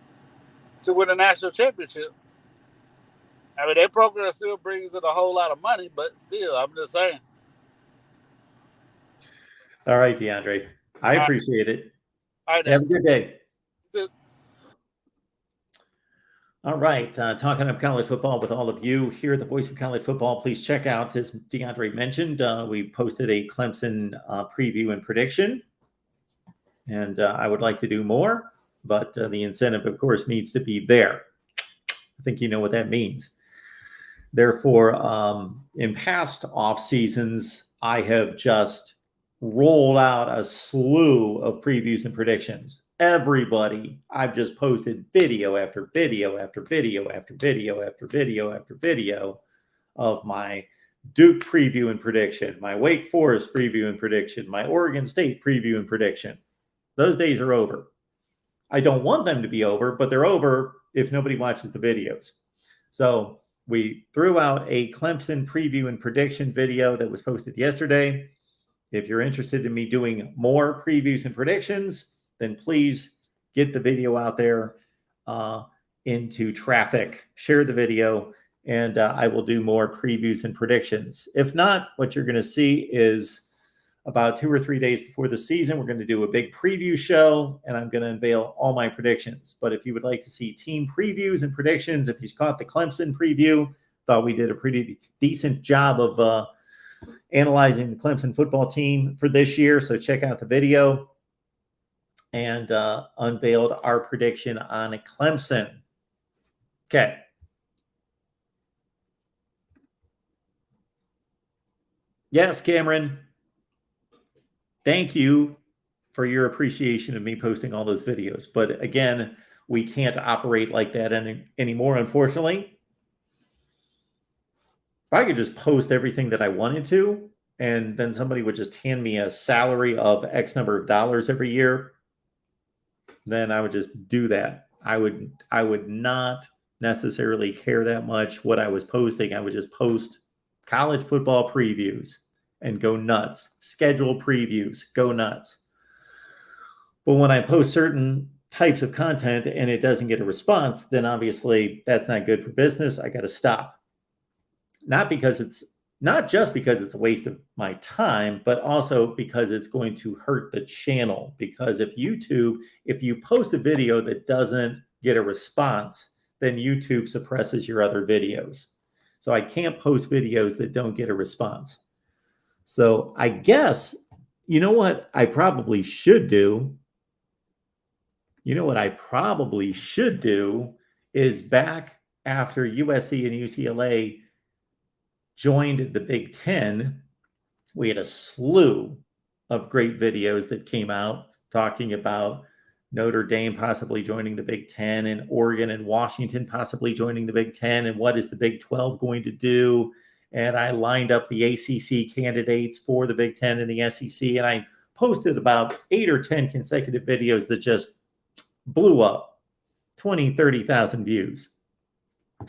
to win a national championship. I mean, their program still brings in a whole lot of money, but still, I'm just saying. All right, DeAndre. I appreciate it. All right, have a good day. All right. Talking of college football with all of you here, the voice of college football. Please check out, as DeAndre mentioned, we posted a Clemson preview and prediction. And I would like to do more, but the incentive, of course, needs to be there. I think you know what that means. Therefore, in past off seasons, I have just rolled out a slew of previews and predictions. Everybody, I've just posted video after video after video after video after video after video of my Duke preview and prediction, my Wake Forest preview and prediction, my Oregon State preview and prediction. Those days are over. I don't want them to be over, but they're over if nobody watches the videos. So we threw out a Clemson preview and prediction video that was posted yesterday. If you're interested in me doing more previews and predictions, then please get the video out there into traffic. Share the video, and I will do more previews and predictions. If not, what you're going to see is about 2 or 3 days before the season, we're going to do a big preview show, and I'm going to unveil all my predictions. But if you would like to see team previews and predictions, if you caught the Clemson preview, thought we did a pretty decent job of analyzing the Clemson football team for this year. So check out the video, and unveiled our prediction on Clemson. Okay. Yes, Cameron. Thank you for your appreciation of me posting all those videos. But again, we can't operate like that anymore, unfortunately. If I could just post everything that I wanted to, and then somebody would just hand me a salary of X number of dollars every year, then I would just do that. I would not necessarily care that much what I was posting. I would just post college football previews and go nuts. Schedule previews, go nuts. But when I post certain types of content and it doesn't get a response, then obviously that's not good for business. I got to stop. Not just because it's a waste of my time, but also because it's going to hurt the channel. Because if you post a video that doesn't get a response, then YouTube suppresses your other videos. So I can't post videos that don't get a response. So I guess, you know what I probably should do? You know what I probably should do is back after USC and UCLA joined the Big Ten, we had a slew of great videos that came out talking about Notre Dame possibly joining the Big Ten and Oregon and Washington possibly joining the Big Ten, and what is the Big 12 going to do? And I lined up the ACC candidates for the Big Ten and the SEC, and I posted about 8 or 10 consecutive videos that just blew up, 20, 30,000 views.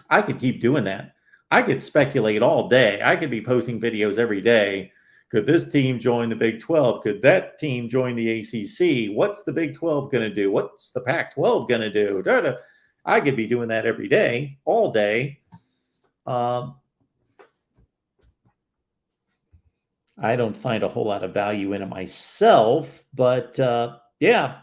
I could keep doing that. I could speculate all day. I could be posting videos every day. Could this team join the Big 12? Could that team join the ACC? What's the Big 12 going to do? What's the Pac-12 going to do? I could be doing that every day, all day. I don't find a whole lot of value in it myself, but yeah.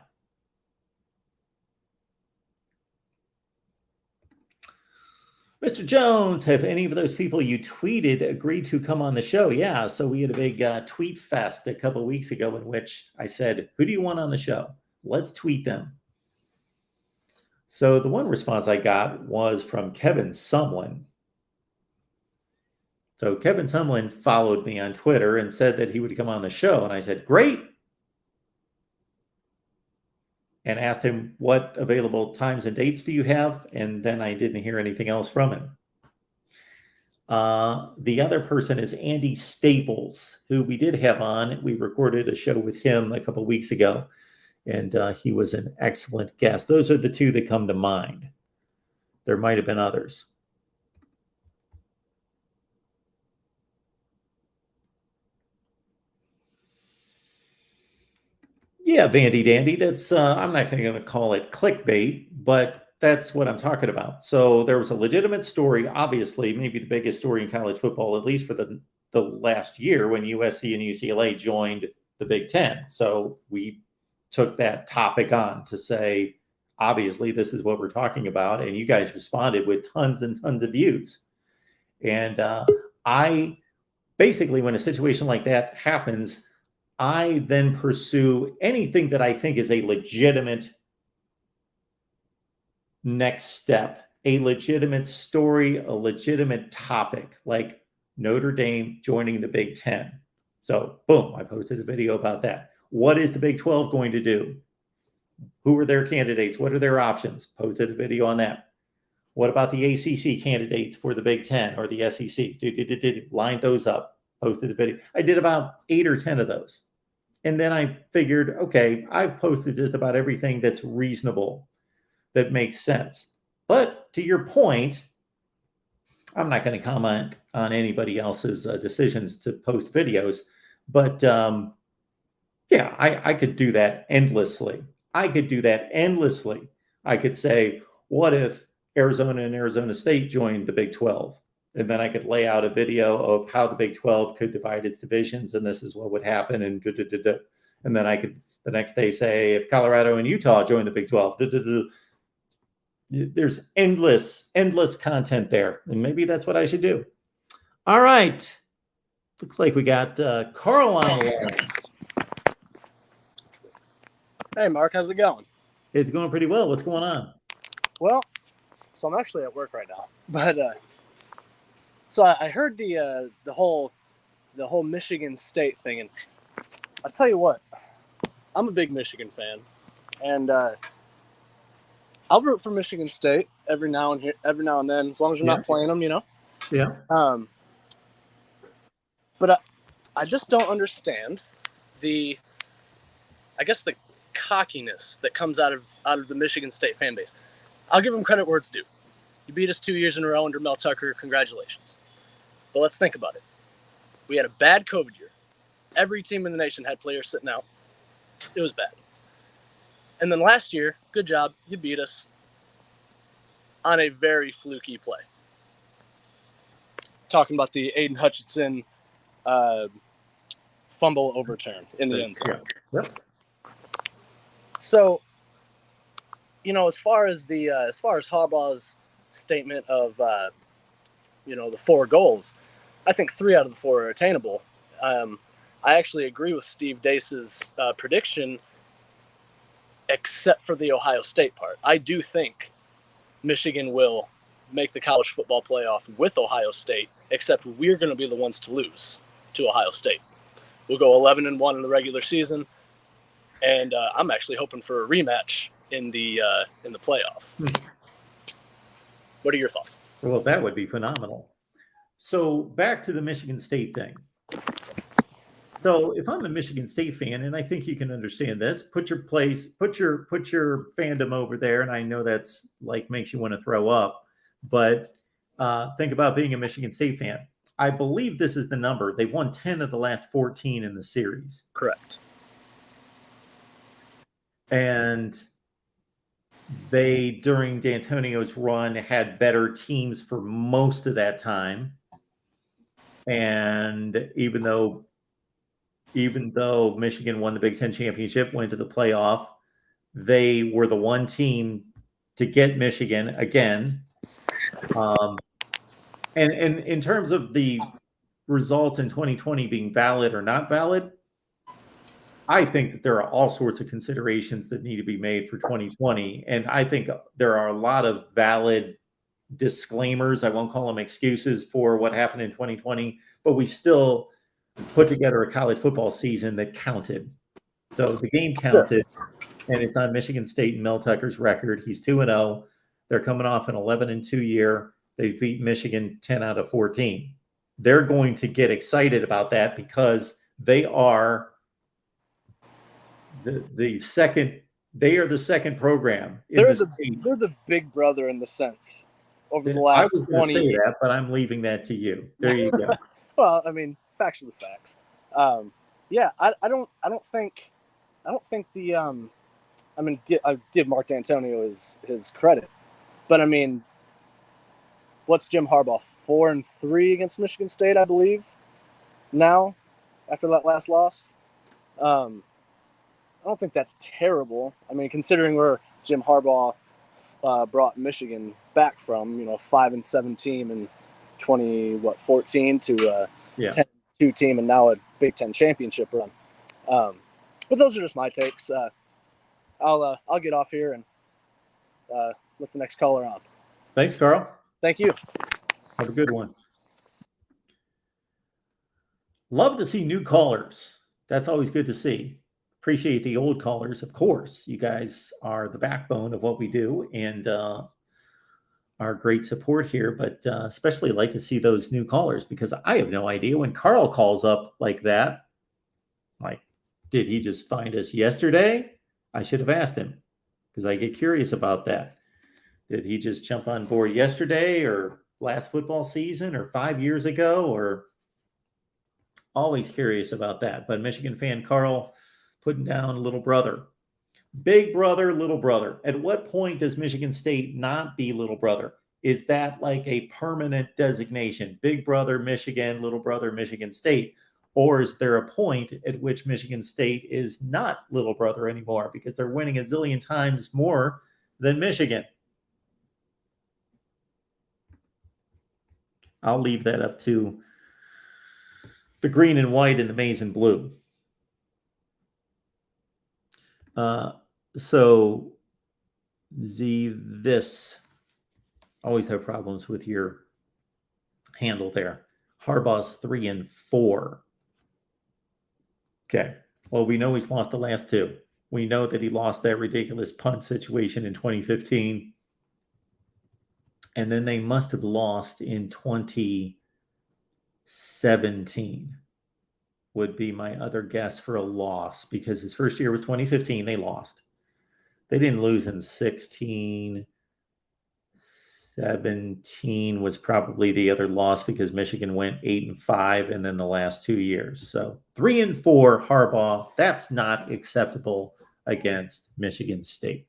Mr. Jones, have any of those people you tweeted agreed to come on the show? Yeah, so we had a big tweet fest a couple of weeks ago in which I said, who do you want on the show? Let's tweet them. So the one response I got was from Kevin Sumlin. So Kevin Sumlin followed me on Twitter and said that he would come on the show. And I said, great. And asked him, what available times and dates do you have? And then I didn't hear anything else from him. The other person is Andy Staples, who we did have on. We recorded a show with him a couple of weeks ago, and he was an excellent guest. Those are the two that come to mind. There might have been others. Yeah, Vandy Dandy. That's I'm not going to call it clickbait, but that's what I'm talking about. So there was a legitimate story, obviously, maybe the biggest story in college football, at least for the last year, when USC and UCLA joined the Big Ten. So we took that topic on to say, obviously, this is what we're talking about. And you guys responded with tons and tons of views. And I basically, when a situation like that happens, I then pursue anything that I think is a legitimate next step, a legitimate story, a legitimate topic, like Notre Dame joining the Big Ten. So, boom, I posted a video about that. What is the Big 12 going to do? Who are their candidates? What are their options? Posted a video on that. What about the ACC candidates for the Big Ten or the SEC? Lined those up, posted a video. I did about 8 or 10 of those. And then I figured, okay, I've posted just about everything that's reasonable, that makes sense. But to your point, I'm not going to comment on anybody else's decisions to post videos. But yeah, I could do that endlessly. I could say, what if Arizona and Arizona State joined the Big 12? And then I could lay out a video of how the Big 12 could divide its divisions, and this is what would happen. And then I could the next day say, if Colorado and Utah join the Big 12, there's endless content there. And maybe that's what I should do. All right. Looks like we got Carl on the line. Hey, Mark, how's it going? It's going pretty well. What's going on? Well, so I'm actually at work right now, but so I heard the whole Michigan State thing, and I'll tell you what, I'm a big Michigan fan, and I'll root for Michigan State every now and then, as long as you're not playing them, you know. Yeah. But I just don't understand the cockiness that comes out of the Michigan State fan base. I'll give them credit where it's due. You beat us 2 years in a row under Mel Tucker. Congratulations. But let's think about it. We had a bad COVID year. Every team in the nation had players sitting out. It was bad. And then last year, good job. You beat us on a very fluky play. Talking about the Aiden Hutchinson fumble overturn in the end zone. Yeah. Yep. So, you know, as far as Harbaugh's statement of, the 4 goals, I think 3 out of the 4 are attainable. I actually agree with Steve Dace's prediction, except for the Ohio State part. I do think Michigan will make the college football playoff with Ohio State, except we're going to be the ones to lose to Ohio State. We'll go 11-1 in the regular season, and I'm actually hoping for a rematch in the playoff. What are your thoughts? Well, that would be phenomenal. So back to the Michigan State thing. So if I'm a Michigan State fan, and I think you can understand this, put your fandom over there. And I know that's like makes you want to throw up, but think about being a Michigan State fan. I believe this is the number. They've won 10 of the last 14 in the series. Correct. And they, during D'Antonio's run, had better teams for most of that time. And even though Michigan won the Big Ten championship, went to the playoff, they were the one team to get Michigan again. And in terms of the results in 2020 being valid or not valid, I think that there are all sorts of considerations that need to be made for 2020. And I think there are a lot of valid disclaimers. I won't call them excuses for what happened in 2020, but we still put together a college football season that counted. So the game counted, and it's on Michigan State and Mel Tucker's record. He's 2-0. They're coming off an 11-2 year. They've beat Michigan 10 out of 14. They're going to get excited about that because they are the second. They are the second program. They're the big brother in the sense over the last 20 years. I was going to say that, but I'm leaving that to you. There you go. Well, I mean, facts are the facts. I don't think the I give Mark D'Antonio his credit, but I mean, what's Jim Harbaugh 4-3 against Michigan State, I believe, now after that last loss. I don't think that's terrible. I mean, considering where Jim Harbaugh brought Michigan back from, 5-7 team in 2014 to 10-2 team, and now a Big Ten championship run. But those are just my takes. I'll get off here and let the next caller on. Thanks, Carl. Thank you. Have a good one. Love to see new callers. That's always good to see. Appreciate the old callers, of course. You guys are the backbone of what we do. And our great support here, but especially like to see those new callers, because I have no idea when Carl calls up like that. Like, did he just find us yesterday? I should have asked him, because I get curious about that. Did he just jump on board yesterday or last football season or 5 years ago? Or always curious about that. But Michigan fan Carl putting down little brother. Big brother, little brother. At what point does Michigan State not be little brother? Is that like a permanent designation? Big brother, Michigan, little brother, Michigan State? Or is there a point at which Michigan State is not little brother anymore because they're winning a zillion times more than Michigan? I'll leave that up to the green and white and the maize and blue. So this always have problems with your handle there. Harbaugh's 3-4. Okay. Well, we know he's lost the last two. We know that he lost that ridiculous punt situation in 2015. And then they must have lost in 2017 would be my other guess for a loss, because his first year was 2015. They lost. They didn't lose in 16. 17 was probably the other loss because Michigan went 8-5 and then the last 2 years. So 3-4 Harbaugh, that's not acceptable against Michigan State.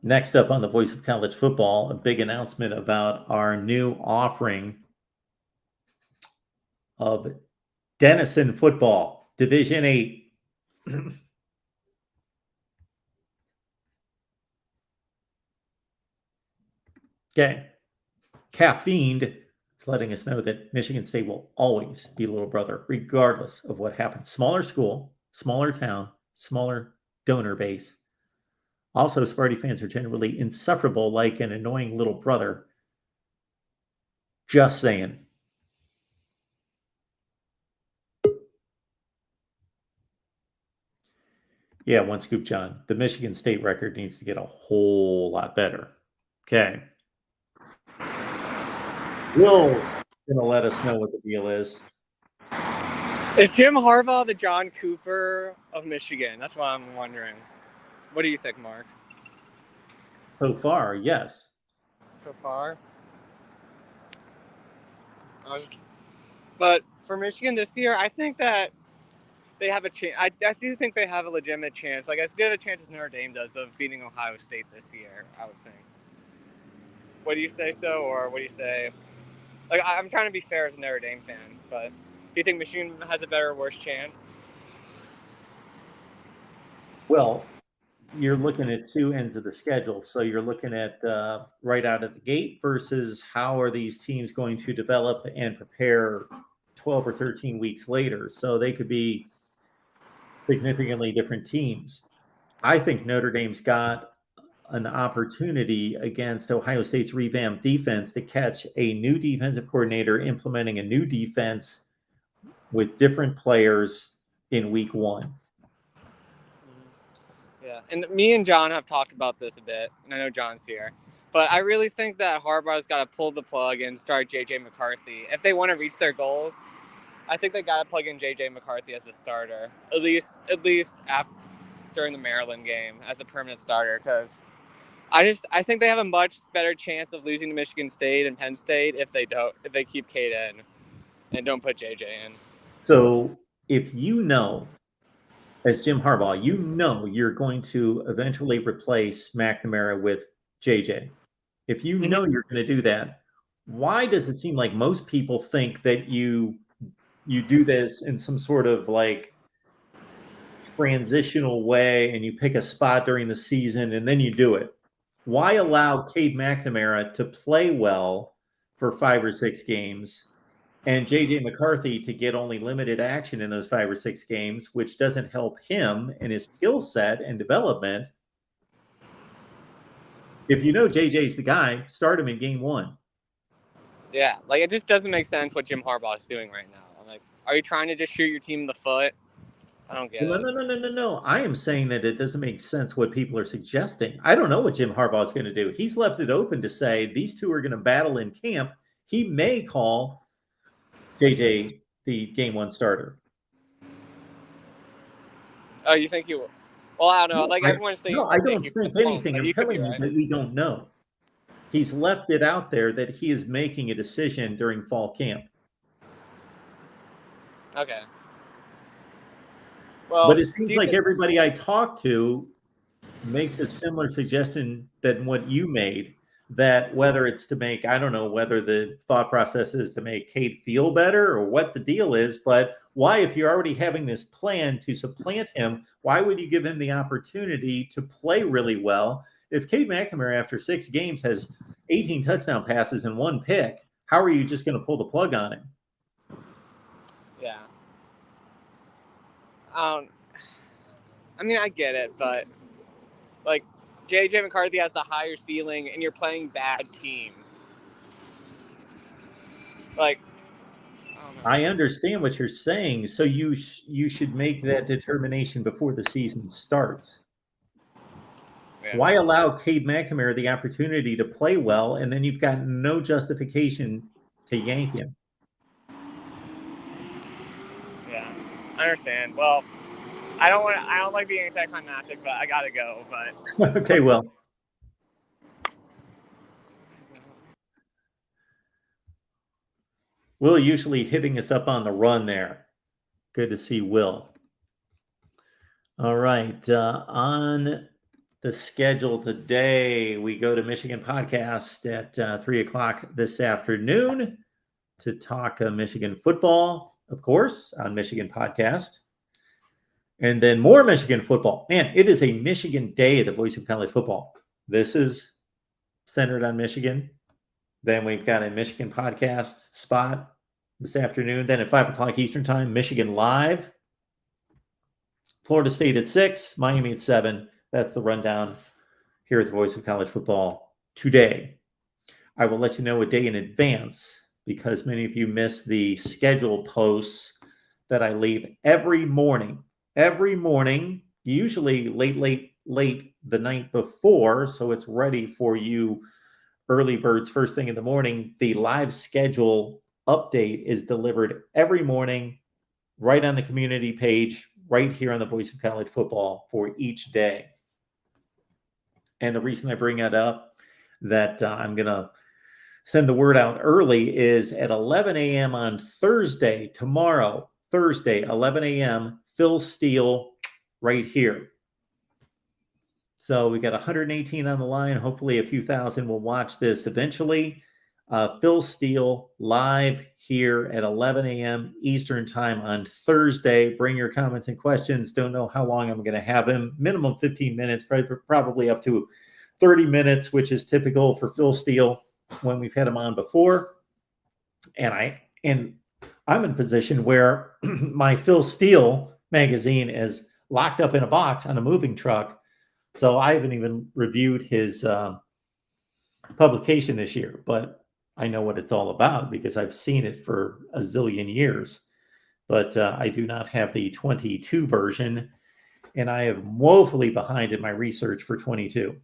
Next up on the Voice of College Football, a big announcement about our new offering of Denison football, Division 8. Okay. Caffeined is letting us know that Michigan State will always be little brother, regardless of what happens. Smaller school, smaller town, smaller donor base. Also, Sparty fans are generally insufferable, like an annoying little brother. Just saying. Yeah, one scoop, John. The Michigan State record needs to get a whole lot better. Okay. Will's going to let us know what the deal is. Is Jim Harbaugh the John Cooper of Michigan? That's what I'm wondering. What do you think, Mark? So far, yes. So far? But for Michigan this year, I think that they have a chance. I do think they have a legitimate chance. Like, as good a chance as Notre Dame does of beating Ohio State this year, I would think. What do you say so, or what do you say? Like, I'm trying to be fair as a Notre Dame fan, but do you think Michigan has a better or worse chance? Well, you're looking at two ends of the schedule. So you're looking at right out of the gate versus how are these teams going to develop and prepare 12 or 13 weeks later. So they could be significantly different teams. I think Notre Dame's got an opportunity against Ohio State's revamped defense to catch a new defensive coordinator implementing a new defense with different players in week 1. Yeah, and me and John have talked about this a bit, and I know John's here. But I really think that Harbaugh's got to pull the plug and start J.J. McCarthy. If they want to reach their goals, I think they got to plug in J.J. McCarthy as the starter, at least during the Maryland game as the permanent starter, because I think they have a much better chance of losing to Michigan State and Penn State if they keep Cade in and don't put J.J. in. So if you know, as Jim Harbaugh, you know you're going to eventually replace McNamara with JJ. If you know you're going to do that, why does it seem like most people think that you do this in some sort of like transitional way and you pick a spot during the season and then you do it? Why allow Cade McNamara to play well for 5 or 6 games and J.J. McCarthy to get only limited action in those 5 or 6 games, which doesn't help him in his skill set and development? If you know J.J.'s the guy, start him in game 1. Yeah, like it just doesn't make sense what Jim Harbaugh is doing right now. Are you trying to just shoot your team in the foot? I don't get No, it. no. I am saying that it doesn't make sense what people are suggesting. I don't know what Jim Harbaugh is going to do. He's left it open to say these two are going to battle in camp. He may call JJ the game one starter. Oh, you think you will? Well, I don't know. Like everyone's thinking. No, I don't think anything. But I'm you could telling be you right. that we don't know. He's left it out there that he is making a decision during fall camp. Okay. Well, But it seems like everybody I talk to makes a similar suggestion than what you made, that whether it's to make, I don't know whether the thought process is to make Cade feel better or what the deal is, but why, if you're already having this plan to supplant him, why would you give him the opportunity to play really well? If Cade McNamara after 6 games has 18 touchdown passes and 1 pick, how are you just going to pull the plug on him? Yeah. I mean, I get it, but like JJ McCarthy has the higher ceiling, and you're playing bad teams. Like, I understand what you're saying. So you should make that determination before the season starts. yeah. Why allow Cade McNamara the opportunity to play well, and then you've got no justification to yank him? Yeah, I understand. Well, I don't like being anticlimactic, but I gotta go. But Okay, well. Will usually hitting us up on the run there. Good to see Will. All right. On the schedule today, we go to Michigan Podcast at 3 o'clock this afternoon to talk Michigan football, of course, on Michigan Podcast. And then more Michigan football. Man, it is a Michigan day, the Voice of College Football. This is centered on Michigan. Then we've got a Michigan Podcast spot this afternoon. Then at 5 o'clock Eastern Time, Michigan Live. Florida State at 6, Miami at 7. That's the rundown here at the Voice of College Football today. I will let you know a day in advance because many of you miss the schedule posts that I leave every morning. Every morning, usually late the night before, so it's ready for you early birds first thing in the morning. The live schedule update is delivered every morning right on the community page, right here on the Voice of College Football for each day. And the reason I bring that up, that I'm going to send the word out early, is at 11 a.m. on Thursday, tomorrow, Thursday, 11 a.m., Phil Steele right here. So we got 118 on the line. Hopefully a few thousand will watch this eventually. Phil Steele live here at 11 a.m. Eastern Time on Thursday. Bring your comments and questions. Don't know how long I'm going to have him. Minimum 15 minutes, probably up to 30 minutes, which is typical for Phil Steele when we've had him on before. And I'm in a position where my Phil Steele magazine is locked up in a box on a moving truck. So I haven't even reviewed his publication this year, but I know what it's all about because I've seen it for a zillion years. But I do not have the 22 version, and I am woefully behind in my research for 22.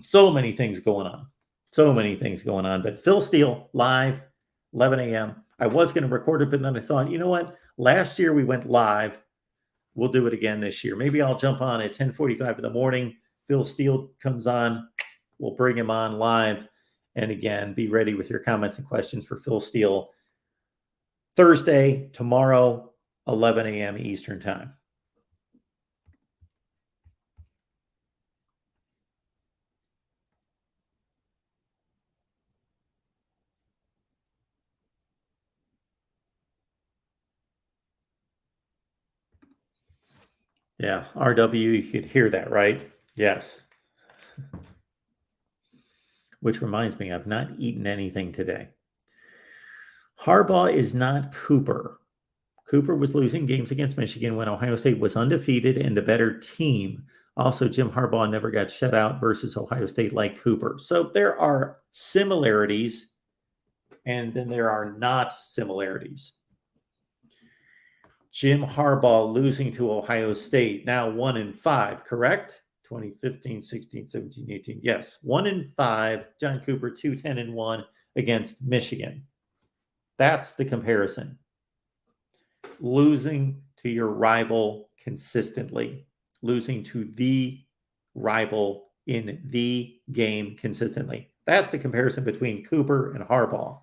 So many things going on. But Phil Steele live, 11 a.m. I was going to record it, but then I thought, you know what? Last year we went live. We'll do it again this year. Maybe I'll jump on at 10:45 in the morning. Phil Steele comes on. We'll bring him on live. And again, be ready with your comments and questions for Phil Steele. Thursday, tomorrow, 11 a.m. Eastern Time. Yeah, RW, you could hear that, right? Yes. Which reminds me, I've not eaten anything today. Harbaugh is not Cooper. Cooper was losing games against Michigan when Ohio State was undefeated and the better team. Also, Jim Harbaugh never got shut out versus Ohio State like Cooper. So there are similarities, and then there are not similarities. Jim Harbaugh losing to Ohio State, now 1-5, correct? 2015, 16, 17, 18. Yes, 1-5. John Cooper 2-10-1 against Michigan. That's the comparison. Losing to your rival consistently, losing to the rival in the game consistently. That's the comparison between Cooper and Harbaugh.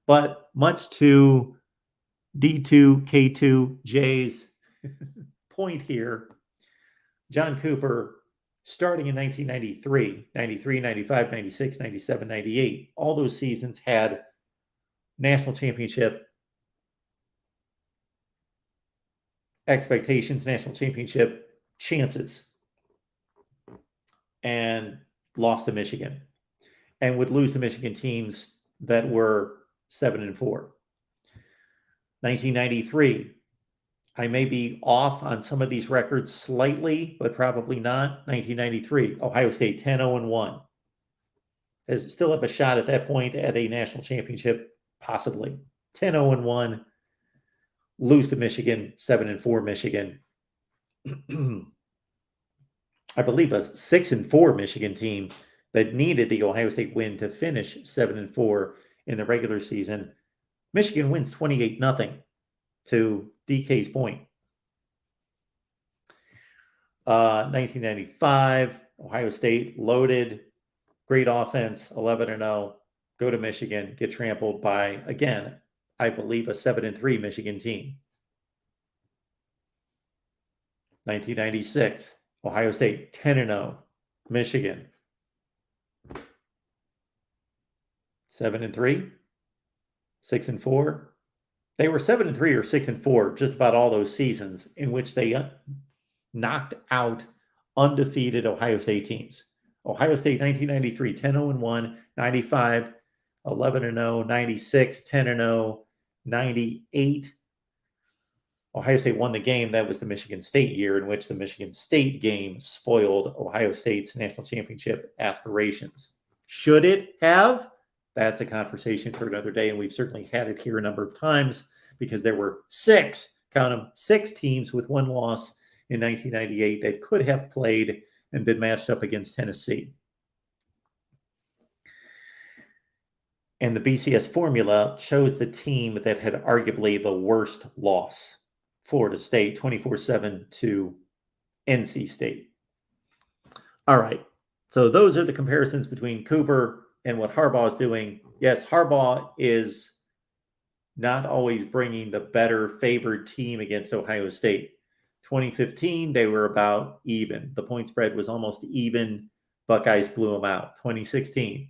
But much to D2, K2, J's point here, John Cooper, starting in 1993, 93, 95, 96, 97, 98, all those seasons had national championship expectations, national championship chances, and lost to Michigan, and would lose to Michigan teams that were 7-4. 1993, I may be off on some of these records slightly, but probably not. 1993, Ohio State 10-0-1. Does still have a shot at that point at a national championship, possibly. 10-0-1, lose to Michigan, 7-4 Michigan. I believe a 6-4 Michigan team that needed the Ohio State win to finish 7-4 in the regular season. Michigan wins 28-0 to DK's point. 1995, Ohio State loaded, great offense, 11-0, go to Michigan, get trampled by, again, I believe a 7-3 Michigan team. 1996, Ohio State 10-0, Michigan 7-3, 6-4. They were 7-3 or 6-4 just about all those seasons in which they knocked out undefeated Ohio State teams. Ohio State 1993 10-0-1, 95 11-0, 96 10-0, 98. Ohio State won the game. That was the Michigan State year in which the Michigan State game spoiled Ohio State's national championship aspirations. Should it have? That's a conversation for another day, and we've certainly had it here a number of times because there were six teams with one loss in 1998 that could have played and been matched up against Tennessee. And the BCS formula chose the team that had arguably the worst loss, Florida State, 24-7 to NC State. All right, so those are the comparisons between Cooper and what Harbaugh is doing. Yes, Harbaugh is not always bringing the better favored team against Ohio State. 2015, they were about even. The point spread was almost even. Buckeyes blew them out. 2016,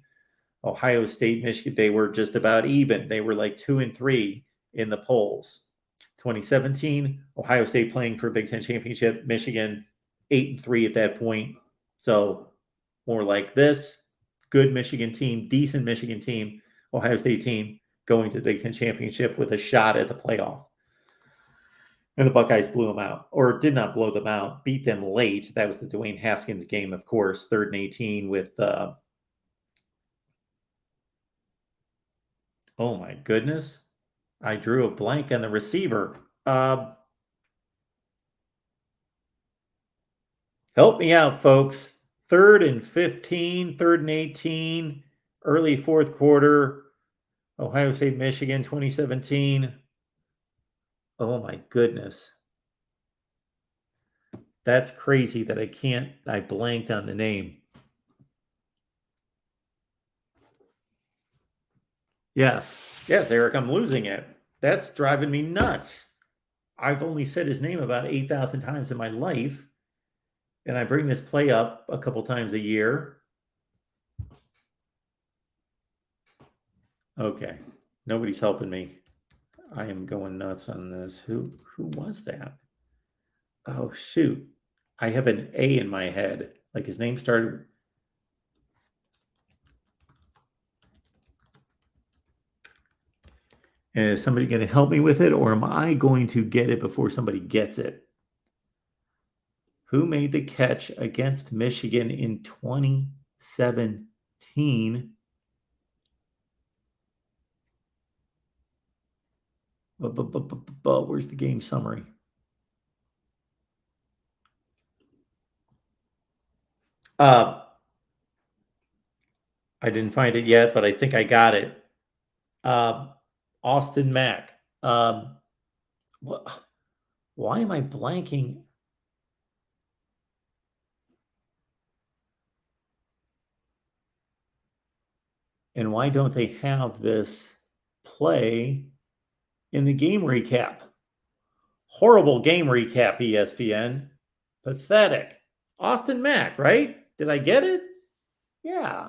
Ohio State, Michigan, they were just about even. They were like 2-3 in the polls. 2017, Ohio State playing for a Big Ten championship. Michigan, 8-3 at that point. So more like this. Good Michigan team, decent Michigan team, Ohio State team going to the Big Ten championship with a shot at the playoff. And the Buckeyes blew them out, or did not blow them out, beat them late. That was the Dwayne Haskins game, of course, 3rd and 18 with, oh my goodness. I drew a blank on the receiver. Help me out, folks. 3rd and 15, 3rd and 18, early 4th quarter, Ohio State, Michigan, 2017. Oh my goodness. That's crazy that I blanked on the name. Yes, Eric, I'm losing it. That's driving me nuts. I've only said his name about 8,000 times in my life, and I bring this play up a couple times a year. Okay, nobody's helping me. I am going nuts on this. Who was that? Oh, shoot. I have an A in my head. Like his name started. Is somebody going to help me with it, or am I going to get it before somebody gets it? Who made the catch against Michigan in 2017? Where's the game summary? I didn't find it yet, but I think I got it. Austin Mack. Why am I blanking? And why don't they have this play in the game recap? Horrible game recap, ESPN. Pathetic. Austin Mack, right? Did I get it? Yeah.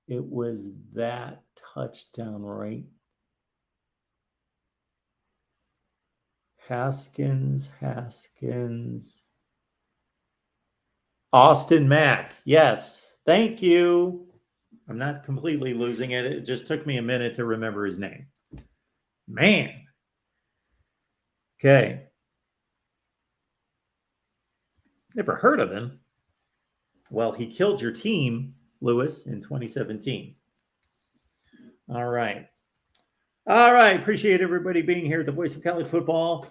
It was that touchdown, right? Haskins. Austin Mack. Yes. Thank you. I'm not completely losing it. It just took me a minute to remember his name. Man. Okay. Never heard of him. Well, he killed your team, Lewis, in 2017. All right. Appreciate everybody being here at the Voice of College Football.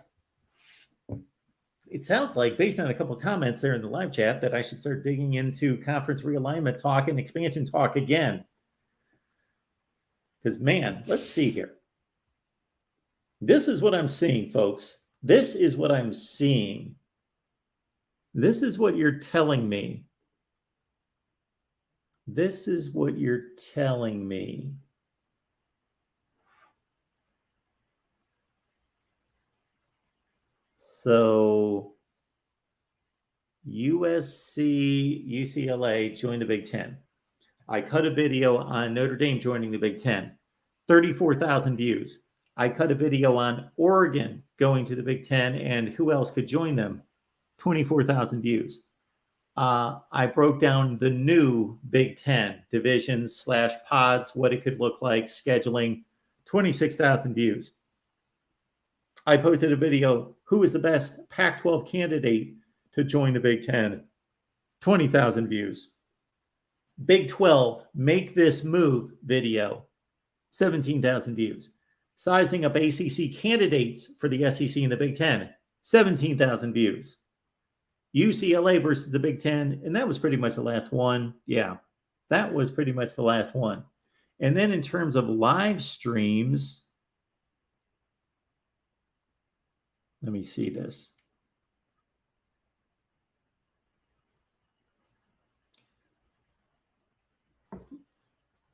It sounds like, based on a couple of comments there in the live chat, that I should start digging into conference realignment talk and expansion talk again. Because, man, let's see here. This is what I'm seeing, folks. This is what I'm seeing. This is what you're telling me. This is what you're telling me. So USC, UCLA joined the Big Ten. I cut a video on Notre Dame joining the Big Ten, 34,000 views. I cut a video on Oregon going to the Big Ten and who else could join them, 24,000 views. I broke down the new Big Ten divisions / pods, what it could look like, scheduling, 26,000 views. I posted a video, who is the best Pac-12 candidate to join the Big Ten? 20,000 views. Big 12, make this move video, 17,000 views. Sizing up ACC candidates for the SEC and the Big Ten, 17,000 views. UCLA versus the Big Ten, and that was pretty much the last one. Yeah, that was pretty much the last one. And then in terms of live streams, let me see this.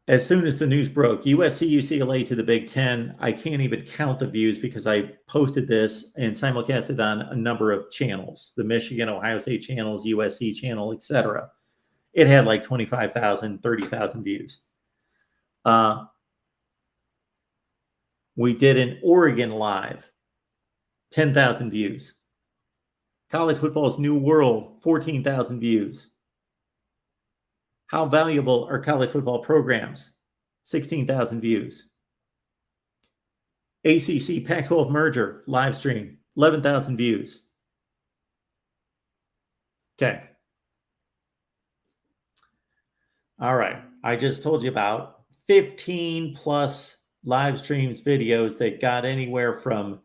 As soon as the news broke, USC, UCLA to the Big Ten, I can't even count the views because I posted this and simulcasted on a number of channels, the Michigan, Ohio State channels, USC channel, etc. It had like 25,000, 30,000 views. We did an Oregon live, 10,000 views. College Football's New World, 14,000 views. How valuable are college football programs? 16,000 views. ACC Pac-12 merger live stream, 11,000 views. Okay. All right. I just told you about 15 plus live streams videos that got anywhere from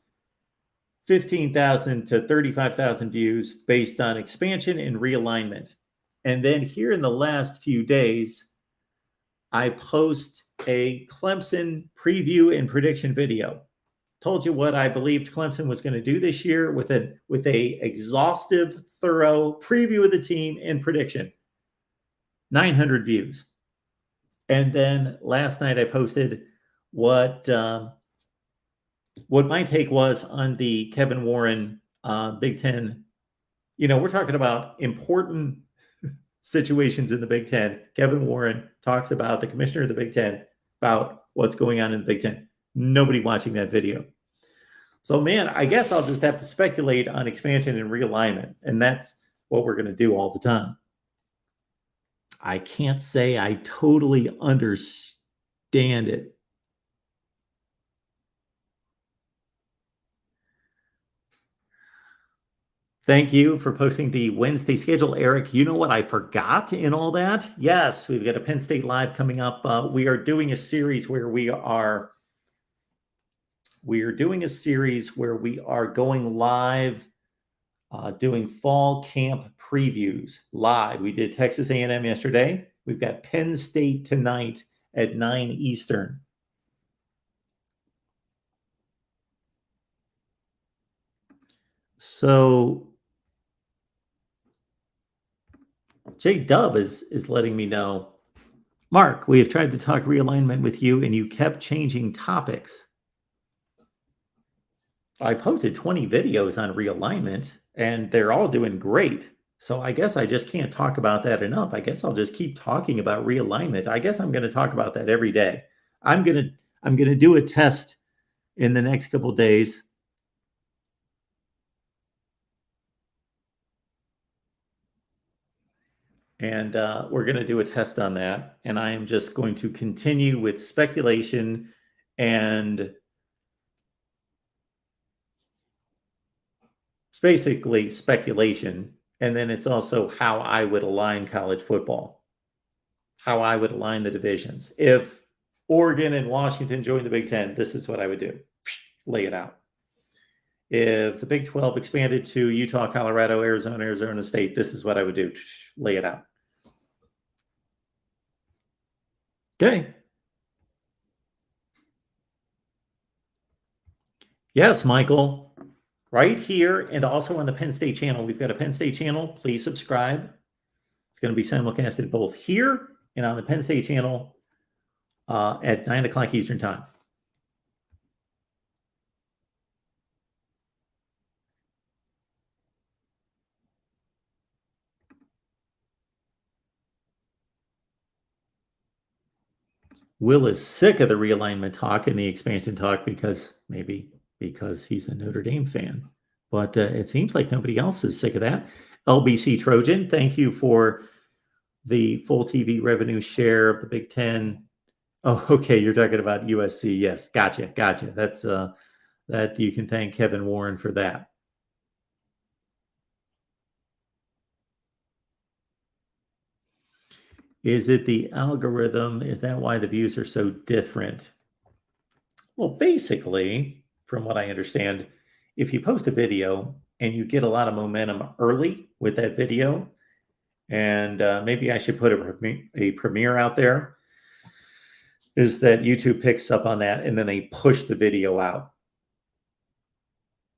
15,000 to 35,000 views based on expansion and realignment. And then here in the last few days, I post a Clemson preview and prediction video. Told you what I believed Clemson was going to do this year with a exhaustive, thorough preview of the team and prediction. 900 views. And then last night I posted what my take was on the Kevin Warren Big Ten. You know, we're talking about important situations in the Big Ten. Kevin Warren talks about the commissioner of the Big Ten, about what's going on in the Big Ten. Nobody watching that video. So, man, I guess I'll just have to speculate on expansion and realignment. And that's what we're going to do all the time. I can't say I totally understand it. Thank you for posting the Wednesday schedule, Eric. You know what I forgot in all that? Yes, we've got a Penn State Live coming up. We are doing a series where we are going live, doing fall camp previews live. We did Texas A&M yesterday. We've got Penn State tonight at 9 Eastern. So J Dub is letting me know, Mark, we have tried to talk realignment with you and you kept changing topics. I posted 20 videos on realignment and they're all doing great. So I guess I just can't talk about that enough. I guess I'll just keep talking about realignment. I guess I'm going to talk about that every day. I'm going to do a test in the next couple of days. And we're going to do a test on that. And I am just going to continue with speculation and it's basically speculation. And then it's also how I would align college football, how I would align the divisions. If Oregon and Washington join the Big Ten, this is what I would do. Lay it out. If the Big 12 expanded to Utah, Colorado, Arizona State, this is what I would do. Lay it out. Okay. Yes, Michael. Right here and also on the Penn State channel. We've got a Penn State channel. Please subscribe. It's going to be simulcasted both here and on the Penn State channel at 9 o'clock Eastern time. Will is sick of the realignment talk and the expansion talk because he's a Notre Dame fan. But it seems like nobody else is sick of that. LBC Trojan, thank you for the full TV revenue share of the Big Ten. Oh, okay. You're talking about USC. Yes. Gotcha. That's that you can thank Kevin Warren for that. Is it the algorithm? Is that why the views are so different? Well, basically, from what I understand, if you post a video and you get a lot of momentum early with that video, and maybe I should put a premiere out there, is that YouTube picks up on that and then they push the video out.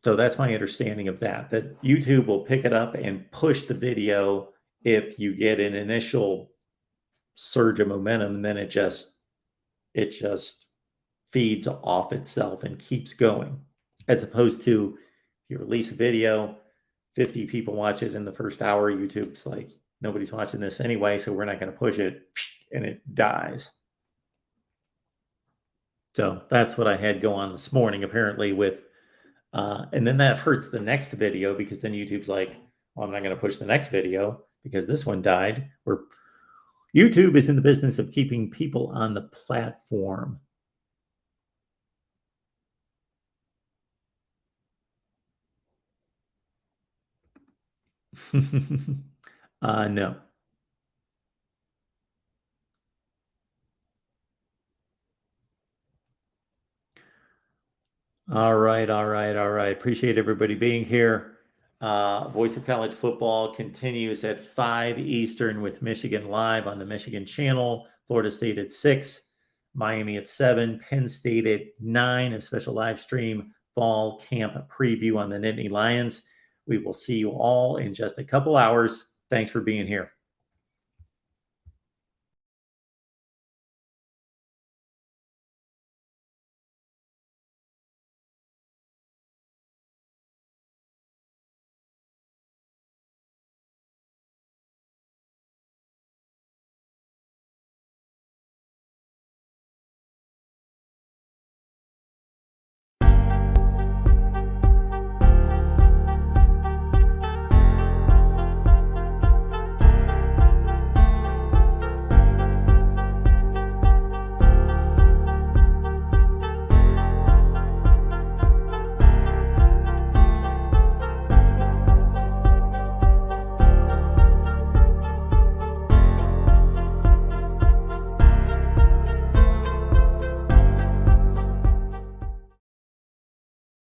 So that's my understanding of that YouTube will pick it up and push the video if you get an initial surge of momentum, and then it just feeds off itself and keeps going. As opposed to you release a video, 50 people watch it in the first hour, YouTube's like, nobody's watching this anyway, so we're not going to push it, and it dies. So that's what I had go on this morning, apparently, with and then that hurts the next video because then YouTube's like, well, I'm not going to push the next video because this one died. YouTube is in the business of keeping people on the platform. No. All right. Appreciate everybody being here. Voice of College Football continues at 5 Eastern with Michigan Live on the Michigan channel, Florida State at 6, Miami at 7, Penn State at 9, a special live stream fall camp preview on the Nittany Lions. We will see you all in just a couple hours. Thanks for being here.